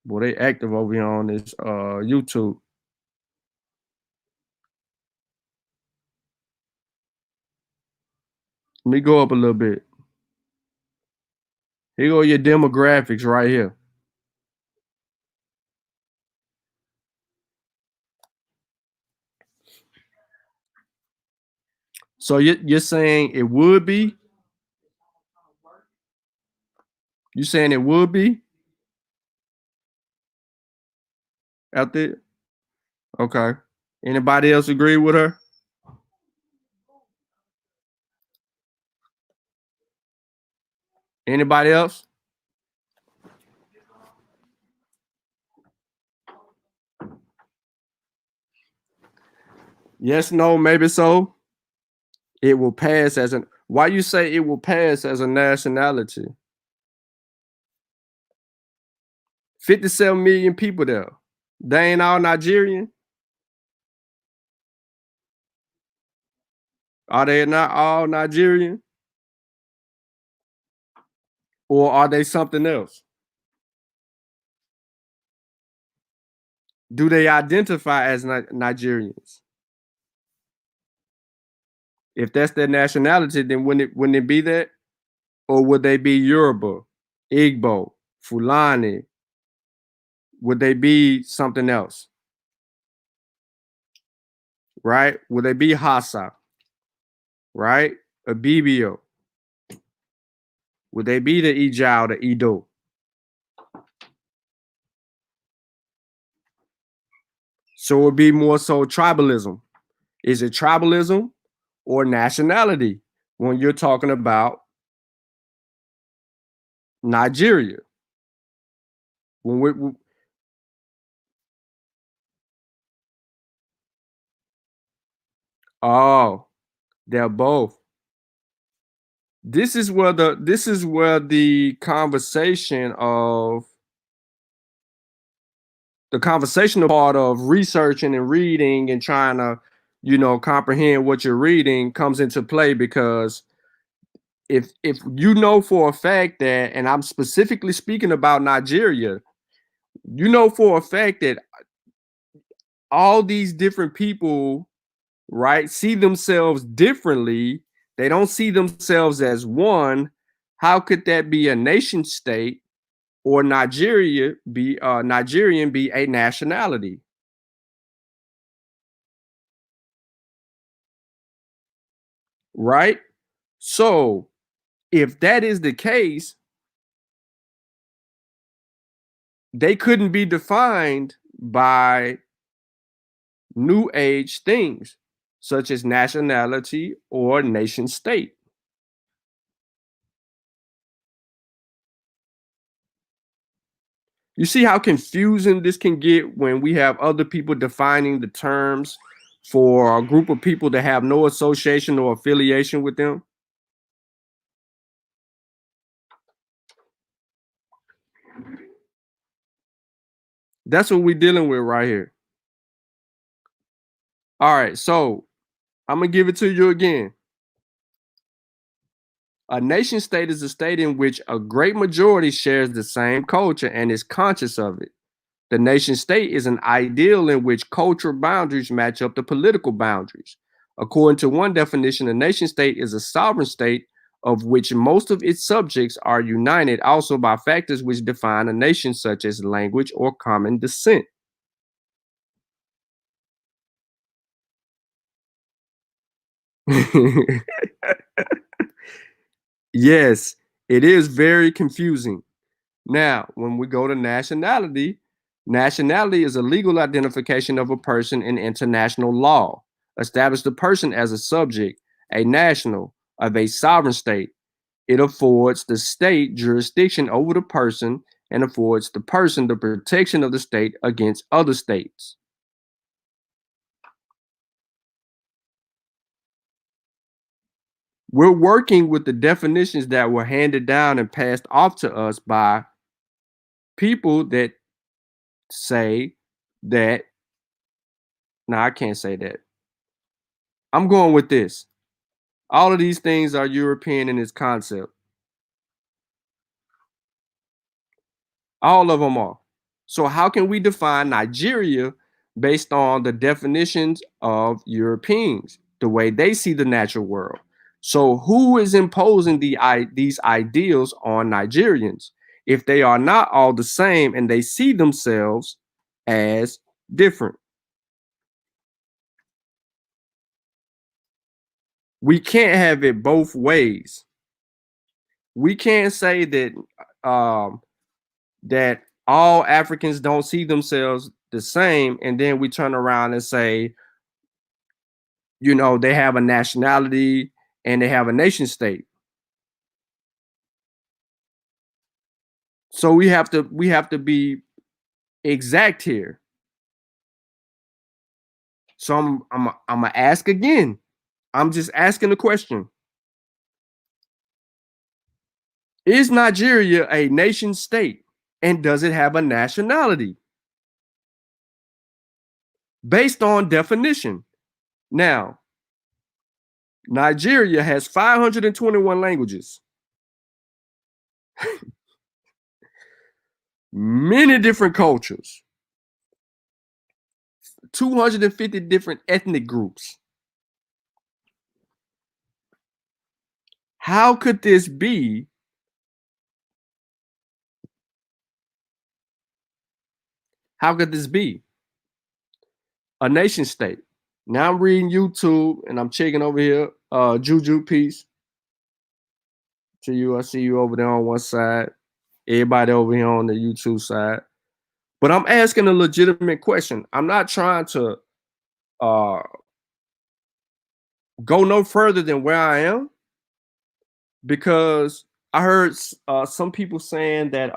Boy, they active over here on this YouTube. Let me go up a little bit. Here go your demographics right here. So you're saying it would be? You saying it would be out there? Okay. Anybody else agree with her? Anybody else? Yes, no, maybe so. It will pass as an. Why you say it will pass as a nationality? 57 million people there. They ain't all Nigerian. Are they not all Nigerian? Or are they something else? Do they identify as Nigerians? If that's their nationality, then wouldn't it be that? Or would they be Yoruba, Igbo, Fulani? Would they be something else? Right? Would they be Hausa? Right? Abibio? Would they be the Ijao, the Edo? So it would be more so tribalism. Is it tribalism or nationality when you're talking about Nigeria? When oh, they're both. This is where the conversational part of researching and reading and trying to, comprehend what you're reading comes into play, because if you know for a fact that, and I'm specifically speaking about Nigeria, you know for a fact that all these different people, right, see themselves differently. They don't see themselves as one. How could that be a nation state, or Nigerian be a nationality? Right? So if that is the case, they couldn't be defined by new age things such as nationality or nation state. You see how confusing this can get when we have other people defining the terms for a group of people that have no association or affiliation with them? That's what we're dealing with right here. All right, so I'm going to give it to you again. A nation state is a state in which a great majority shares the same culture and is conscious of it. The nation state is an ideal in which cultural boundaries match up to political boundaries. According to one definition, a nation state is a sovereign state of which most of its subjects are united also by factors which define a nation, such as language or common descent. Yes, it is very confusing. Now, when we go to nationality, nationality is a legal identification of a person in international law. Establish the person as a subject, a national of a sovereign state. It affords the state jurisdiction over the person and affords the person the protection of the state against other states. We're working with the definitions that were handed down and passed off to us by people that say that. No, I can't say that. I'm going with this. All of these things are European in its concept. All of them are. So how can we define Nigeria based on the definitions of Europeans, the way they see the natural world? So who is imposing these ideals on Nigerians if they are not all the same and they see themselves as different? We can't have it both ways. We can't say that that all Africans don't see themselves the same, and then we turn around and say, you know, they have a nationality and they have a nation state. So we have to be exact here. So I'm gonna ask again. I'm just asking the question. Is Nigeria a nation state? And does it have a nationality? Based on definition. Now, Nigeria has 521 languages, many different cultures, 250 different ethnic groups. How could this be? How could this be a nation state? Now I'm reading YouTube and I'm checking over here. Juju, peace to you. I see you over there on one side. Everybody over here on the YouTube side. But I'm asking a legitimate question. I'm not trying to uh, go no further than where I am, because I heard some people saying that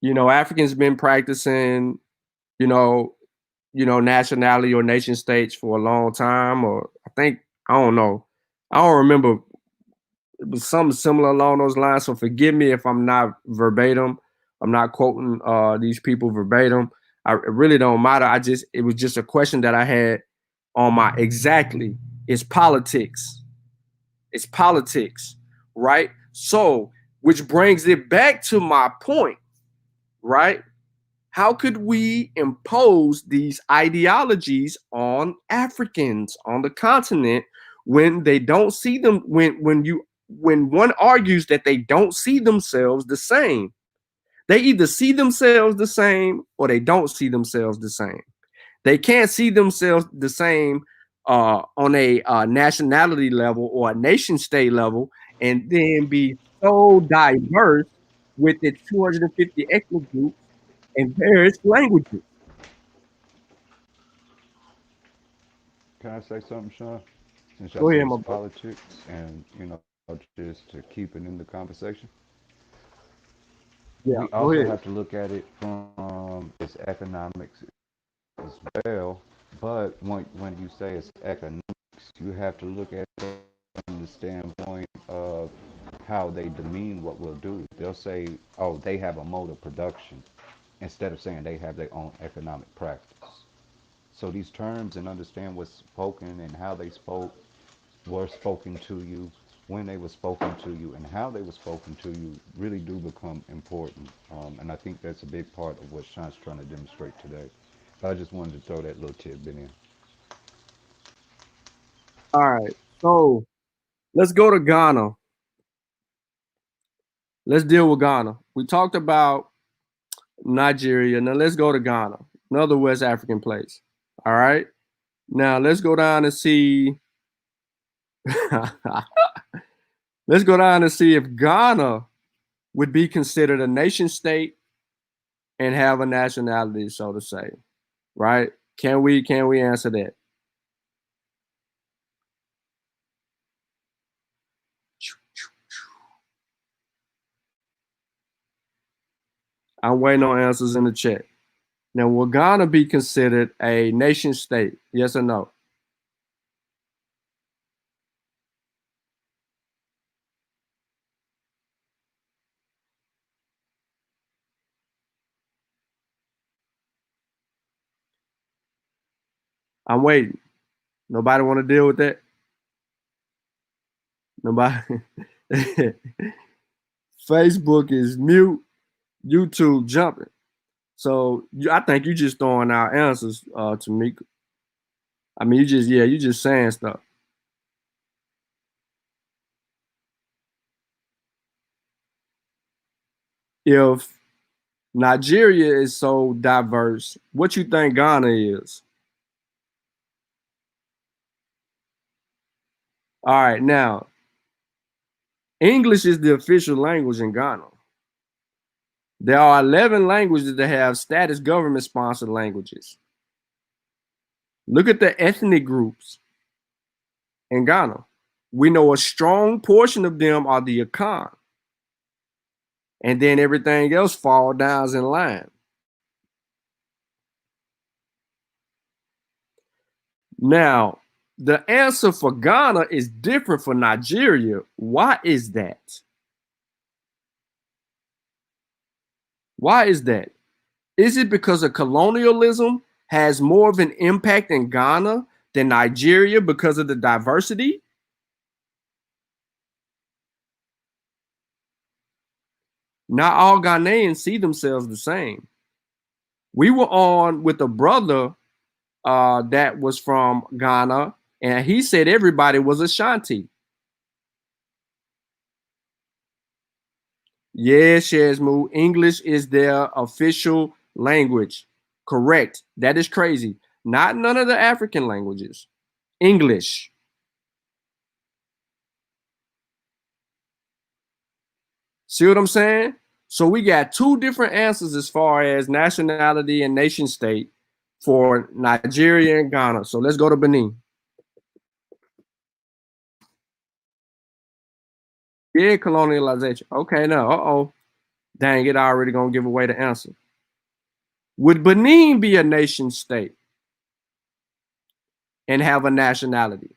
you know, Africans been practicing, you know, nationality or nation states for a long time, or I don't know. I don't remember. It was something similar along those lines. So forgive me if I'm not verbatim. I'm not quoting these people verbatim. It really don't matter. It was just a question that I had on my exactly. It's politics. It's politics, right? So, which brings it back to my point, right? How could we impose these ideologies on Africans on the continent when they don't see them, when one argues that they don't see themselves the same? They either see themselves the same or they don't see themselves the same. They can't see themselves the same on a nationality level or a nation state level, and then be so diverse with its 250 ethnic groups and various languages. Can I say something, Sean? Since y'all Go said ahead, it's my brother. politics, and just to keep it in the conversation, Yeah, we go also ahead. have to look at it from its economics as well. But when you say it's economics, you have to look at it from the standpoint of how they demean what we'll do. They'll say, "Oh, they have a mode of production," instead of saying they have their own economic practice. So these terms and understand what's spoken and how they were spoken to you, when they were spoken to you, and how they were spoken to you really do become important. And I think that's a big part of what Sean's trying to demonstrate today. But I just wanted to throw that little tidbit in. All right. So let's go to Ghana. Let's deal with Ghana. We talked about Nigeria. Now let's go to Ghana, another West African place. All right. Now let's go down and see. Let's go down and see if Ghana would be considered a nation state and have a nationality, so to say. Right? Can we answer that? I'm waiting on answers in the chat. Now, will Ghana be considered a nation state? Yes or no? I'm waiting. Nobody want to deal with that? Nobody. Facebook is mute. YouTube jumping. So I think you just throwing out answers, Tamika. I mean, you just saying stuff. If Nigeria is so diverse, what you think Ghana is? All right, now English is the official language in Ghana. There are 11 languages that have status government sponsored languages. Look at the ethnic groups in Ghana. We know a strong portion of them are the Akan, and then everything else fall down in line. Now, the answer for Ghana is different for Nigeria. Why is that? Why is that? Is it because of colonialism has more of an impact in Ghana than Nigeria because of the diversity? Not all Ghanaians see themselves the same. We were on with a brother that was from Ghana, and he said everybody was Ashanti. Yes, Shazmu, English is their official language. Correct. That is crazy. Not none of the African languages. English. See what I'm saying? So we got two different answers as far as nationality and nation state for Nigeria and Ghana. So let's go to Benin. Yeah, colonialization. Okay, now, uh-oh. Dang it, already gonna give away the answer. Would Benin be a nation state and have a nationality?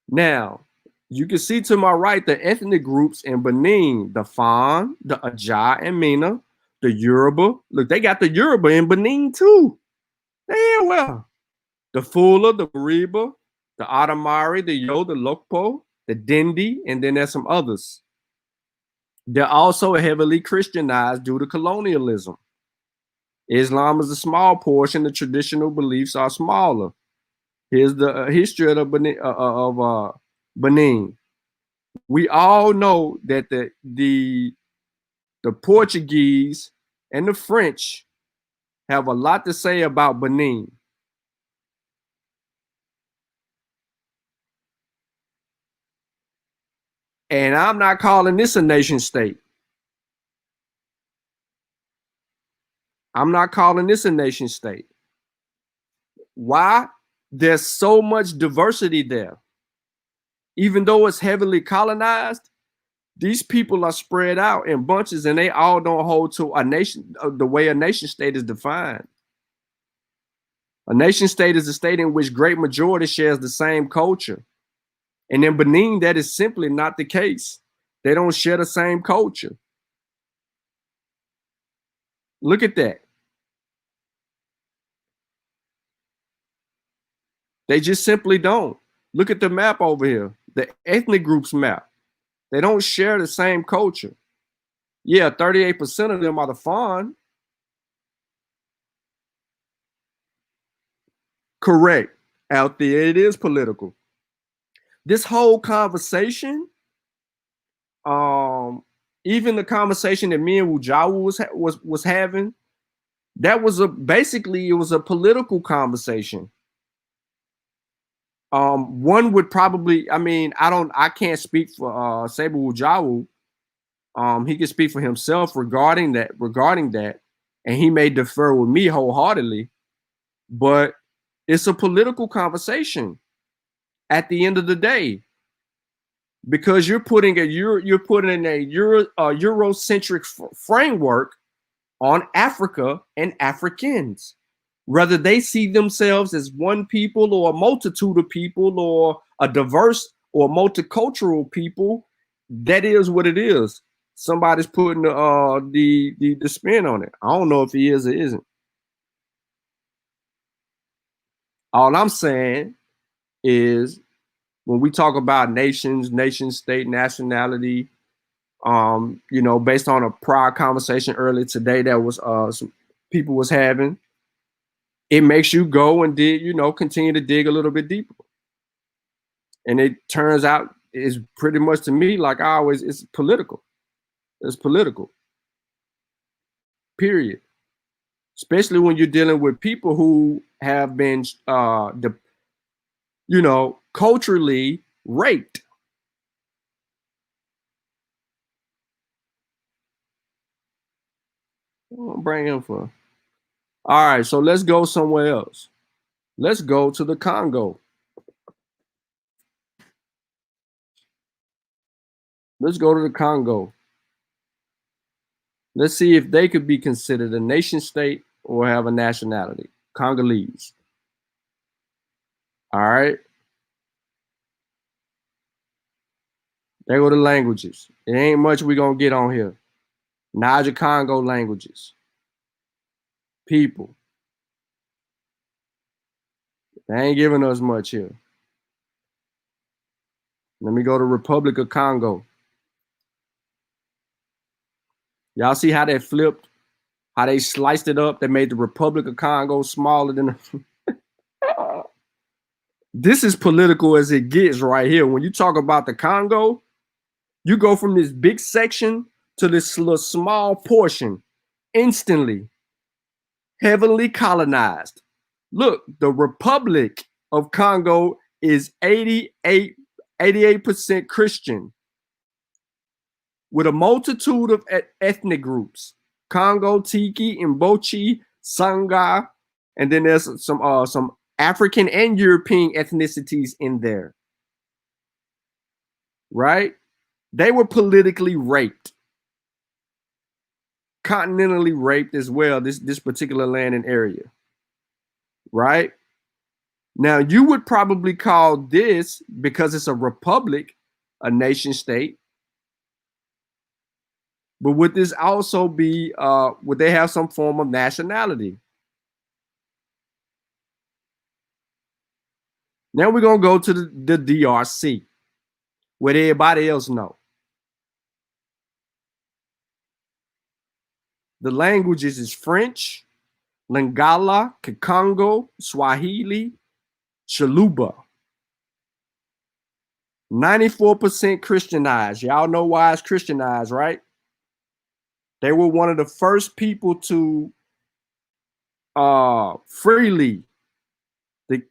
Now, you can see to my right the ethnic groups in Benin, the Fan, the Aja and Mina, the Yoruba. Look, they got the Yoruba in Benin too. Damn well. The Fula, the Mariba, the Adamari, the Yo, the Lokpo, the Dindi, and then there's some others. They're also heavily Christianized due to colonialism. Islam is a small portion. The traditional beliefs are smaller. Here's the history of Benin. We all know that the Portuguese and the French have a lot to say about Benin. And I'm not calling this a nation state. I'm not calling this a nation state. Why? There's so much diversity there. Even though it's heavily colonized, these people are spread out in bunches and they all don't hold to a nation, the way a nation state is defined. A nation state is a state in which great majority shares the same culture. And in Benin, that is simply not the case. They don't share the same culture. Look at that. They just simply don't. Look at the map over here, the ethnic groups map. They don't share the same culture. Yeah, 38% of them are the Fon. Correct. Out there, it is political. This whole conversation, even the conversation that me and Wujawu was having, that was basically it was a political conversation. One would probably, I mean, I can't speak for Saber Wujawu. He can speak for himself regarding that, and he may defer with me wholeheartedly, but it's a political conversation at the end of the day, because you're putting a Eurocentric framework on Africa and Africans, whether they see themselves as one people or a multitude of people or a diverse or multicultural people. That is what it is. Somebody's putting the spin on it. I don't know if he is or isn't. All I'm saying is when we talk about nations, nation state, nationality, You know, based on a prior conversation earlier today that was some people was having, it makes you go and dig, you know, continue to dig a little bit deeper. And it turns out it's pretty much to me, like I always, it's political. It's political. Period. Especially when you're dealing with people who have been you know, culturally raped. I'll bring him for. All right, so let's go somewhere else. Let's go to the Congo. Let's go to the Congo. Let's see if they could be considered a nation state or have a nationality. Congolese. All right. There go the languages. It ain't much we gonna get on here. Niger Congo languages. People. They ain't giving us much here. Let me go to Republic of Congo. Y'all see how they flipped? How they sliced it up? They made the Republic of Congo smaller than the This is political as it gets right here. When you talk about the Congo, you go from this big section to this little small portion instantly, heavily colonized. Look, the Republic of Congo is 88% Christian with a multitude of ethnic groups. Congo, Tiki, Mbochi, Sangha, and then there's some African and European ethnicities in there. Right? They were politically raped. Continentally raped as well, this particular land and area. Right? Now, you would probably call this, because it's a republic, a nation state. But would this also be, would they have some form of nationality? Now we're going to go to the DRC, what everybody else know. The languages is French, Lingala, Kikongo, Swahili, Chaluba. 94% Christianized. Y'all know why it's Christianized, right? They were one of the first people to freely, the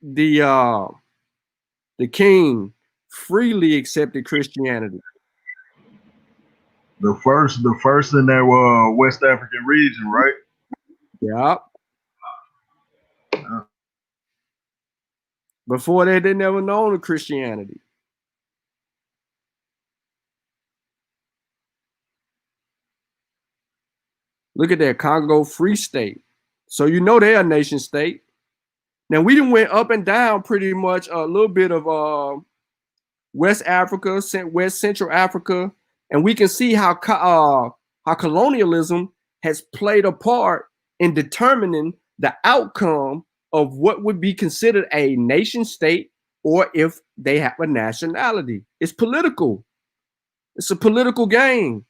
king freely accepted Christianity. The first in that West African region, right? Yeah. Before that, they never known of Christianity. Look at that, Congo Free State. So you know they're a nation state. Now we done went up and down pretty much a little bit of West Africa, West Central Africa, and we can see how colonialism has played a part in determining the outcome of what would be considered a nation state, or if they have a nationality. It's political. It's a political game.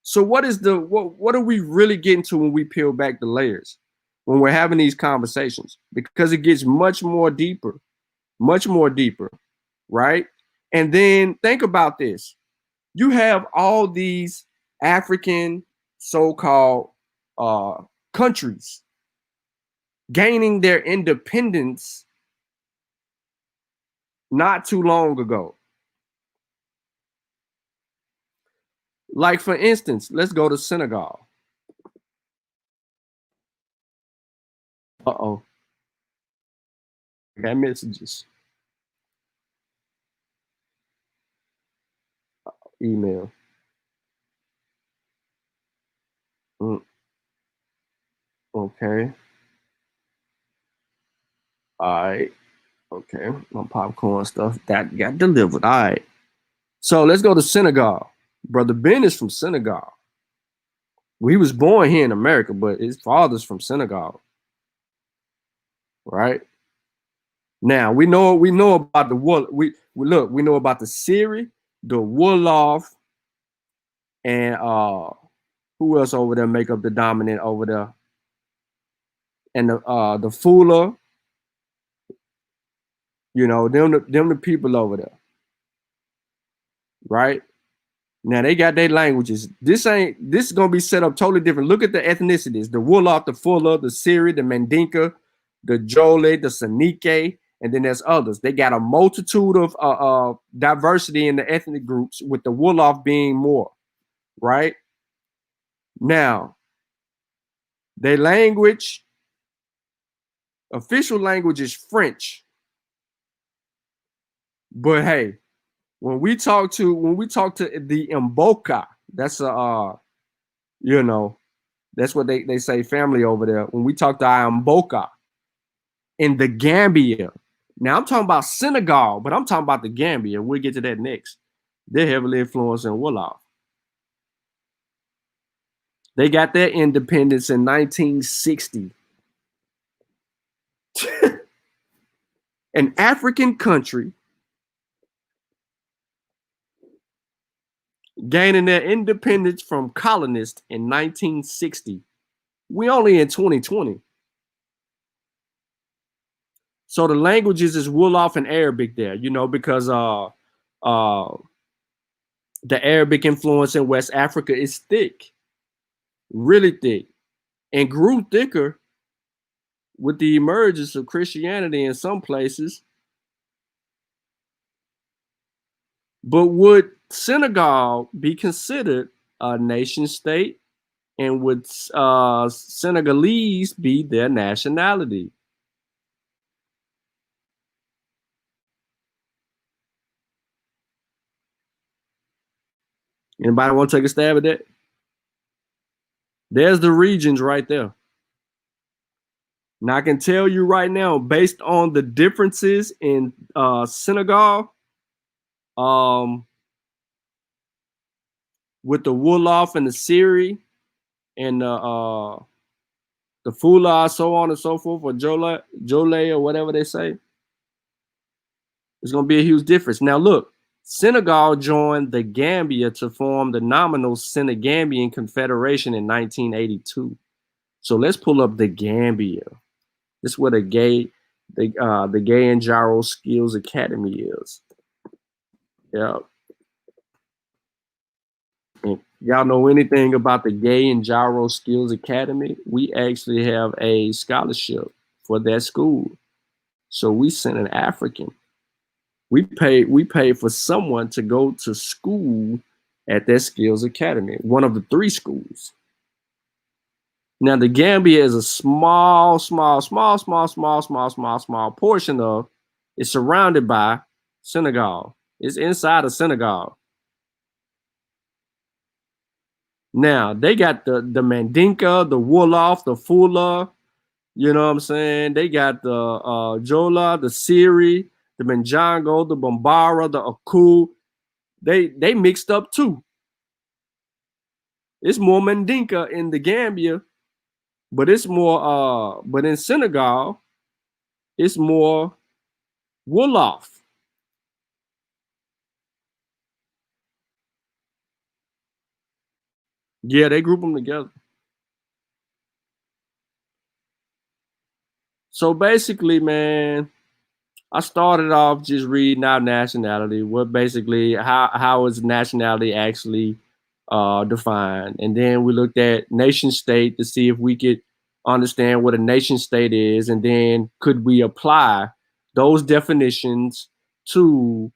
So what are we really getting to when we peel back the layers, when we're having these conversations? Because it gets much more deeper, right? And then think about this. You have all these African so-called countries gaining their independence not too long ago. Like, for instance, let's go to Senegal. Uh-oh. I got messages. Email. Okay. All right. Okay. My popcorn stuff that got delivered. All right. So let's go to Senegal. Brother Ben is from Senegal. Well, he was born here in America, but his father's from Senegal. Right? Now we know about the wool. We know about the Siri, the Wolof, and who else over there make up the dominant over there? And the Fula, you know, them the people over there, right? Now they got their languages. This is gonna be set up totally different. Look at the ethnicities: the Wolof, the Fula, the Siri, the Mandinka, the Jole, the Sanike, and then there's others. They got a multitude of diversity in the ethnic groups, with the Wolof being more, right? Now, their language, official language is French. But hey, when we talk to the Mboka, that's you know, that's what they say family over there. When we talk to our Mboka in the Gambia, now I'm talking about Senegal, but I'm talking about the Gambia. We'll get to that next. They're heavily influenced in Wolof. They got their independence in 1960. An African country gaining their independence from colonists in 1960. We only in 2020. So the languages is Wolof and Arabic there, you know, because the Arabic influence in West Africa is thick, really thick, and grew thicker with the emergence of Christianity in some places. But would Senegal be considered a nation state? And would Senegalese be their nationality? Anybody want to take a stab at that? There's the regions right there. Now I can tell you right now, based on the differences in Senegal, with the Wolof and the Siri and the Fula, so on and so forth, or Jole or whatever they say, it's going to be a huge difference. Now look, Senegal joined the Gambia to form the nominal Senegambian Confederation in 1982. So let's pull up the Gambia. This is where the Gaye Njorro Skills Academy is. Yeah. And y'all know anything about the Gaye Njorro Skills Academy? We actually have a scholarship for that school. So we sent an African. We paid for someone to go to school at that Skills Academy, one of the 3 schools. Now the Gambia is a small portion of. It's surrounded by Senegal. It's inside of Senegal. Now they got the Mandinka, the Wolof, the Fula. You know what I'm saying? They got the Jola, the Siri, the Manjango, the Bambara, the Aku. They mixed up too. It's more Mandinka in the Gambia, but it's more but in Senegal, it's more Wolof. Yeah, they group them together. So basically, man, I started off just reading out nationality. What basically how is nationality actually defined, and then we looked at nation state to see if we could understand what a nation state is, and then could we apply those definitions to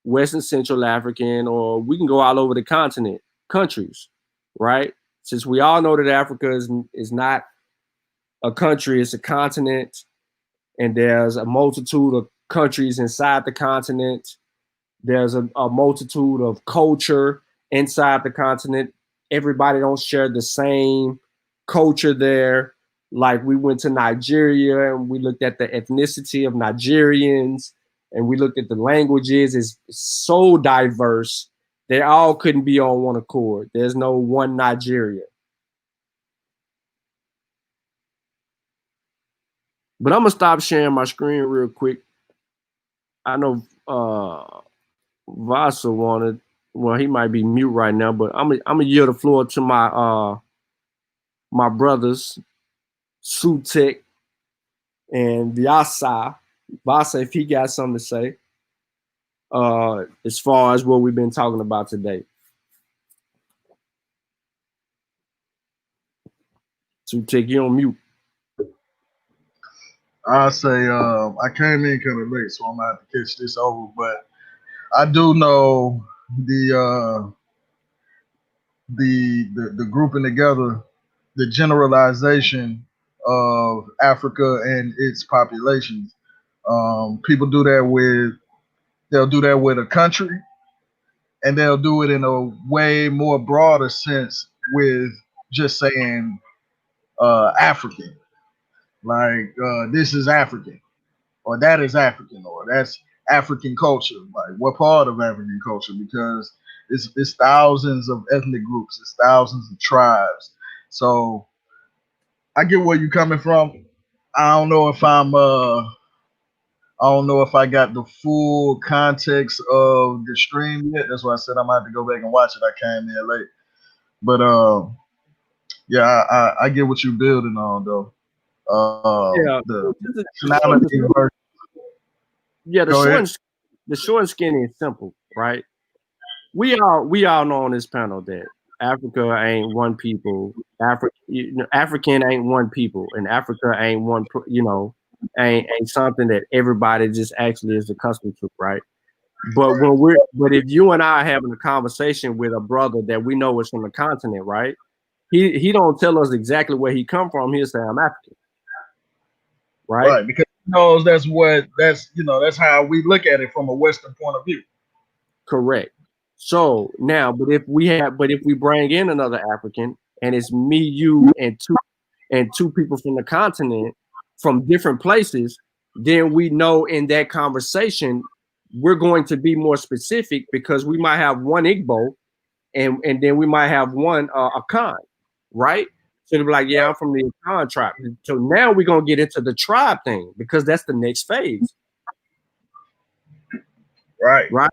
West and Central African, or we can go all over the continent, countries, right? Since we all know that Africa is not a country, it's a continent, and there's a multitude of countries inside the continent. There's a multitude of culture inside the continent. Everybody don't share the same culture there. Like we went to Nigeria and we looked at the ethnicity of Nigerians, and we looked at the languages. It's so diverse. They all couldn't be on one accord. There's no one Nigeria. But I'm gonna stop sharing my screen real quick. I know Vasa wanted Well, he might be mute right now, but I'm gonna yield the floor to my brothers, Sutek and Vyasa. Vasa, if he got something to say, as far as what we've been talking about today. Sutek, you on mute. I say I came in kind of late, so I'm gonna have to catch this over. But I do know the grouping together, the generalization of Africa and its populations. People do that they'll do that with a country, and they'll do it in a way more broader sense with just saying African, like this is African, or that is African, or that's African culture. Like what part of African culture? Because it's thousands of ethnic groups, it's thousands of tribes. So I get where you're coming from. I don't know if I don't know if I got the full context of the stream yet. That's why I said I'm gonna have to go back and watch it. I came in late. But yeah, I get what you're building on though. Yeah, The nationality versus. yeah. Go ahead. The short and skinny is simple, right? We all know on this panel that Africa ain't one people. African ain't one people, and Africa ain't one. Ain't something that everybody just actually is accustomed to, right? But if you and I are having a conversation with a brother that we know is from the continent, right? He don't tell us exactly where he come from. He'll say I'm African, right? Right, because he knows that's how we look at it from a Western point of view. Correct. So now, but if we bring in another African and it's me, you, and two people from the continent from different places, then we know in that conversation we're going to be more specific because we might have one Igbo and then we might have one Akan, right? So they'll be like, yeah, I'm from the Akan tribe. So now we're gonna get into the tribe thing because that's the next phase, Right. right?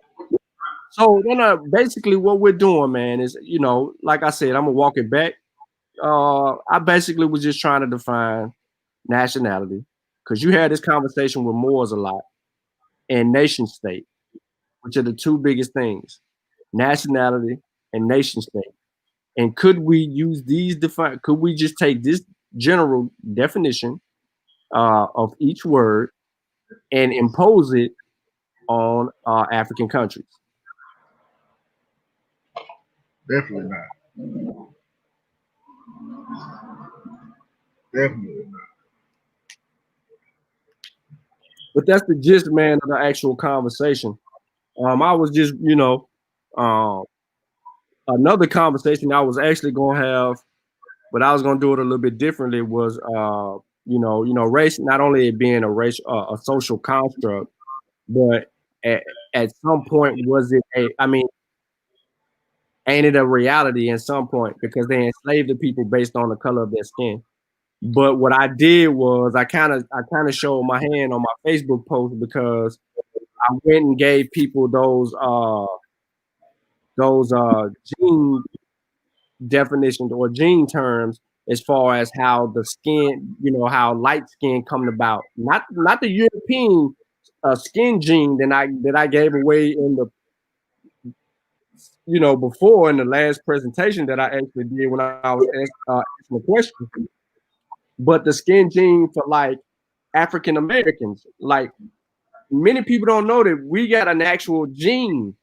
So then, basically, what we're doing, man, is like I said, I'm gonna walk it back. I basically was just trying to define nationality because you had this conversation with Moors a lot and nation state, which are the two biggest things: nationality and nation state. And could we use these could we just take this general definition of each word and impose it on African countries? Definitely not. Definitely not. But that's the gist, man, of the actual conversation. I was just, another conversation I was actually gonna have, but I was gonna do it a little bit differently. Was race not only it being a race, a social construct, but at some point was it ain't it a reality at some point because they enslaved the people based on the color of their skin. But what I did was I kind of showed my hand on my Facebook post because I went and gave people those gene definitions or gene terms as far as how the skin, how light skin coming about. Not the European skin gene that I gave away in the before in the last presentation that I actually did when I was asking a question, but the skin gene for like African Americans. Like many people don't know that we got an actual gene,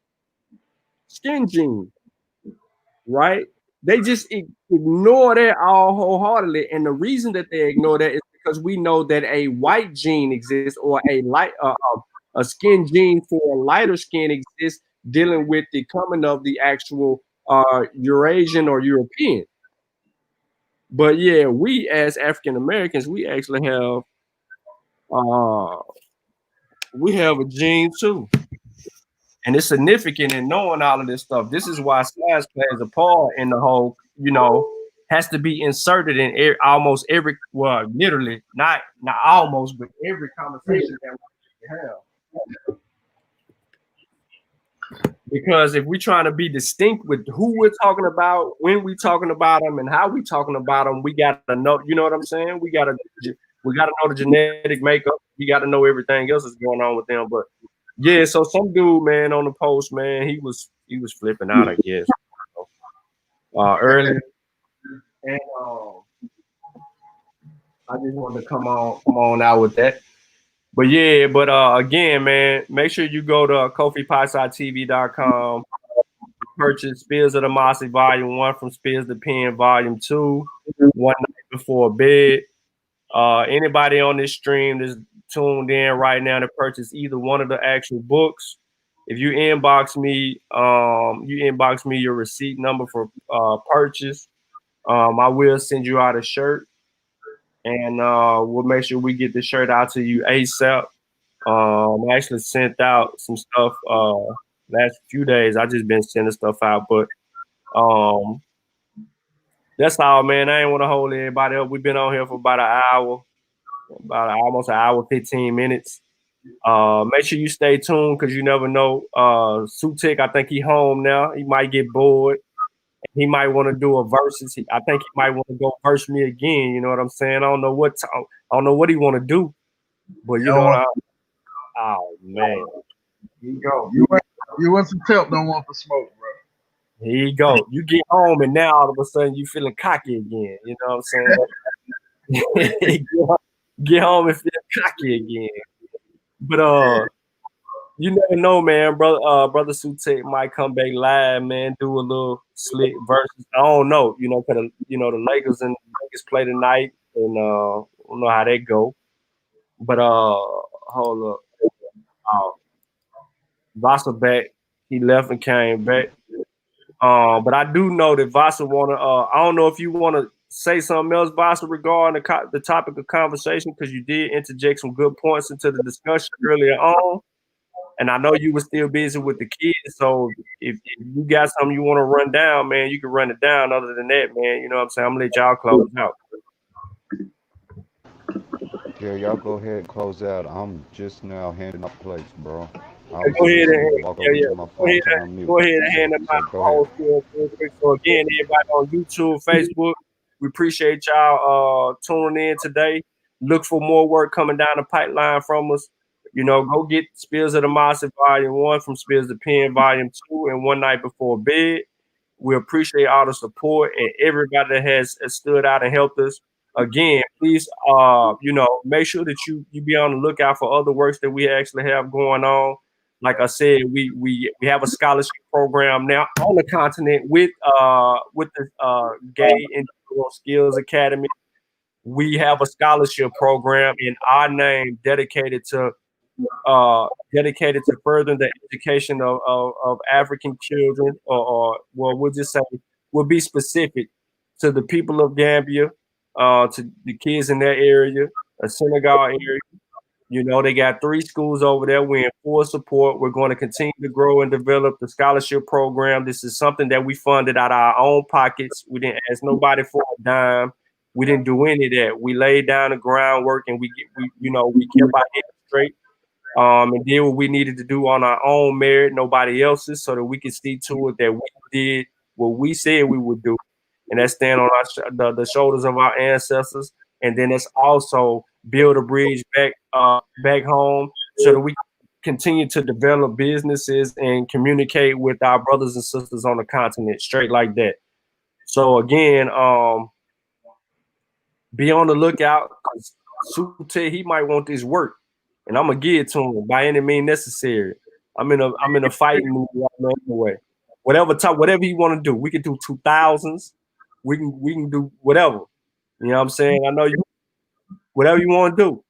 skin gene, right? They just ignore that all wholeheartedly, and the reason that they ignore that is because we know that a white gene exists or a skin gene for a lighter skin exists, dealing with the coming of the actual Eurasian or European. But yeah, we as African Americans, uh, we have a gene too. And it's significant in knowing all of this stuff. This is why science plays a part in the whole, has to be inserted in almost every, well, literally, not almost, but every conversation that we have. Because if we're trying to be distinct with who we're talking about, when we talking about them, and how we talking about them, we gotta know. You know what I'm saying? We gotta know the genetic makeup. We gotta know everything else that's going on with them. But yeah, so some dude, man, on the post, man, he was flipping out, I guess, early, and I just wanted to come on out with that. But yeah, again, man, make sure you go to KofiPiesieTV.com. Purchase Spears of the Mossi Volume 1 from Spears the Pen Volume 2, One Night Before Bed. Anybody on this stream that's tuned in right now to purchase either one of the actual books, if you inbox me, your receipt number for purchase. I will send you out a shirt, and we'll make sure we get the shirt out to you ASAP. I actually sent out some stuff last few days. I just been sending stuff out, but that's all, man. I ain't want to hold everybody up. We've been on here for about an hour, almost an hour, 15 minutes. Make sure you stay tuned because you never know. Sutik, I think he home now. He might get bored. He might want to do a versus. I think he might want to go verse me again. You know what I'm saying? I don't know what he want to do, but you know what? Oh man, here you go. You want some tip? Don't want the smoke, bro. Here you go. You get home and now all of a sudden you feeling cocky again. You know what I'm saying? Get home and feel cocky again. But you never know, man. Brother Sutek might come back live, man. Do a little slick versus. I don't know, because the Lakers and Lakers play tonight, and I don't know how they go. But hold up, Vasa back. He left and came back. But I do know that Vasa wanna. I don't know if you wanna say something else, Vasa, regarding the topic of conversation, because you did interject some good points into the discussion earlier on. And I know you were still busy with the kids, so if you got something you want to run down, man, you can run it down. Other than that, man, you know what I'm saying? I'm gonna let y'all close out. Yeah, y'all go ahead and close out. I'm just now handing out plates, bro. I Go was ahead and walk over to my phone to unmute. go ahead and hand them out the whole real quick. So again, everybody on YouTube, Facebook, we appreciate y'all tuning in today. Look for more work coming down the pipeline from us. Go get Spears of the Mossi Volume 1 from Spears the Pen Volume 2 and One Night Before Bed. We appreciate all the support and everybody that has stood out and helped us. Again, please, make sure that you be on the lookout for other works that we actually have going on. Like I said, we have a scholarship program now on the continent with the Gaye Njorro Skills Academy. We have a scholarship program in our name dedicated to furthering the education of African children, or we'll just say we'll be specific to the people of Gambia, to the kids in that area, a Senegal area. They got 3 schools over there. We're in full support. We're going to continue to grow and develop the scholarship program. This is something that we funded out of our own pockets. We didn't ask nobody for a dime. We didn't do any of that. We laid down the groundwork, and we kept our head straight, and did what we needed to do on our own merit, nobody else's, so that we could see to it that we did what we said we would do, and that's stand on the shoulders of our ancestors, and then it's also build a bridge back home so that we continue to develop businesses and communicate with our brothers and sisters on the continent straight like that. So again, be on the lookout, because Sute, he might want this work, and I'm gonna give it to him by any means necessary. I'm in a fighting mood right now anyway. Whatever he want to do, we can do 2000s. We can do whatever. You know what I'm saying? I know you. Whatever you want to do.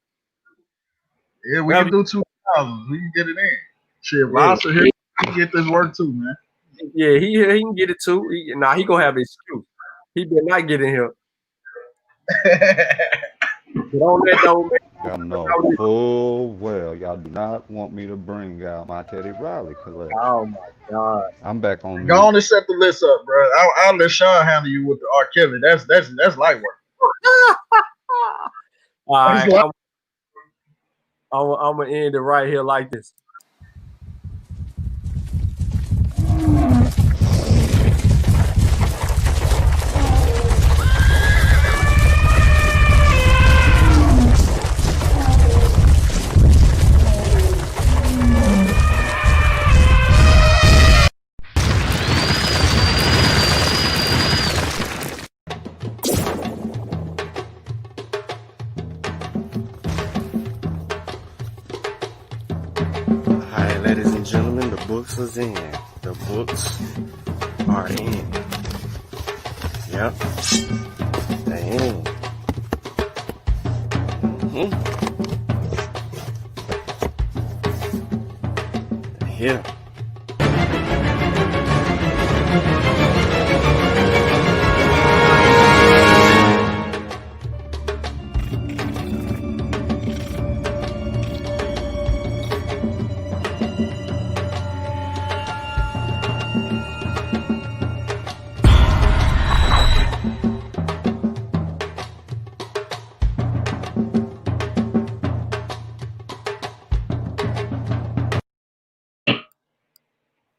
Yeah, we can do 2000s. We can get it in. Shit, Vasa here, he can get this work too, man. Yeah, he can get it too. He gonna have an excuse. He better not get in here. But on that though, Y'all know full well y'all do not want me to bring out my Teddy Riley collection. Oh my God! I'm back on. Go on and set the list up, bro. I'll let Sean handle you with the R. Kelly. That's light work. All right, I'm gonna end it right here like this. ladies and gentlemen, the books is in. The books are in. Yep. They in. They're here.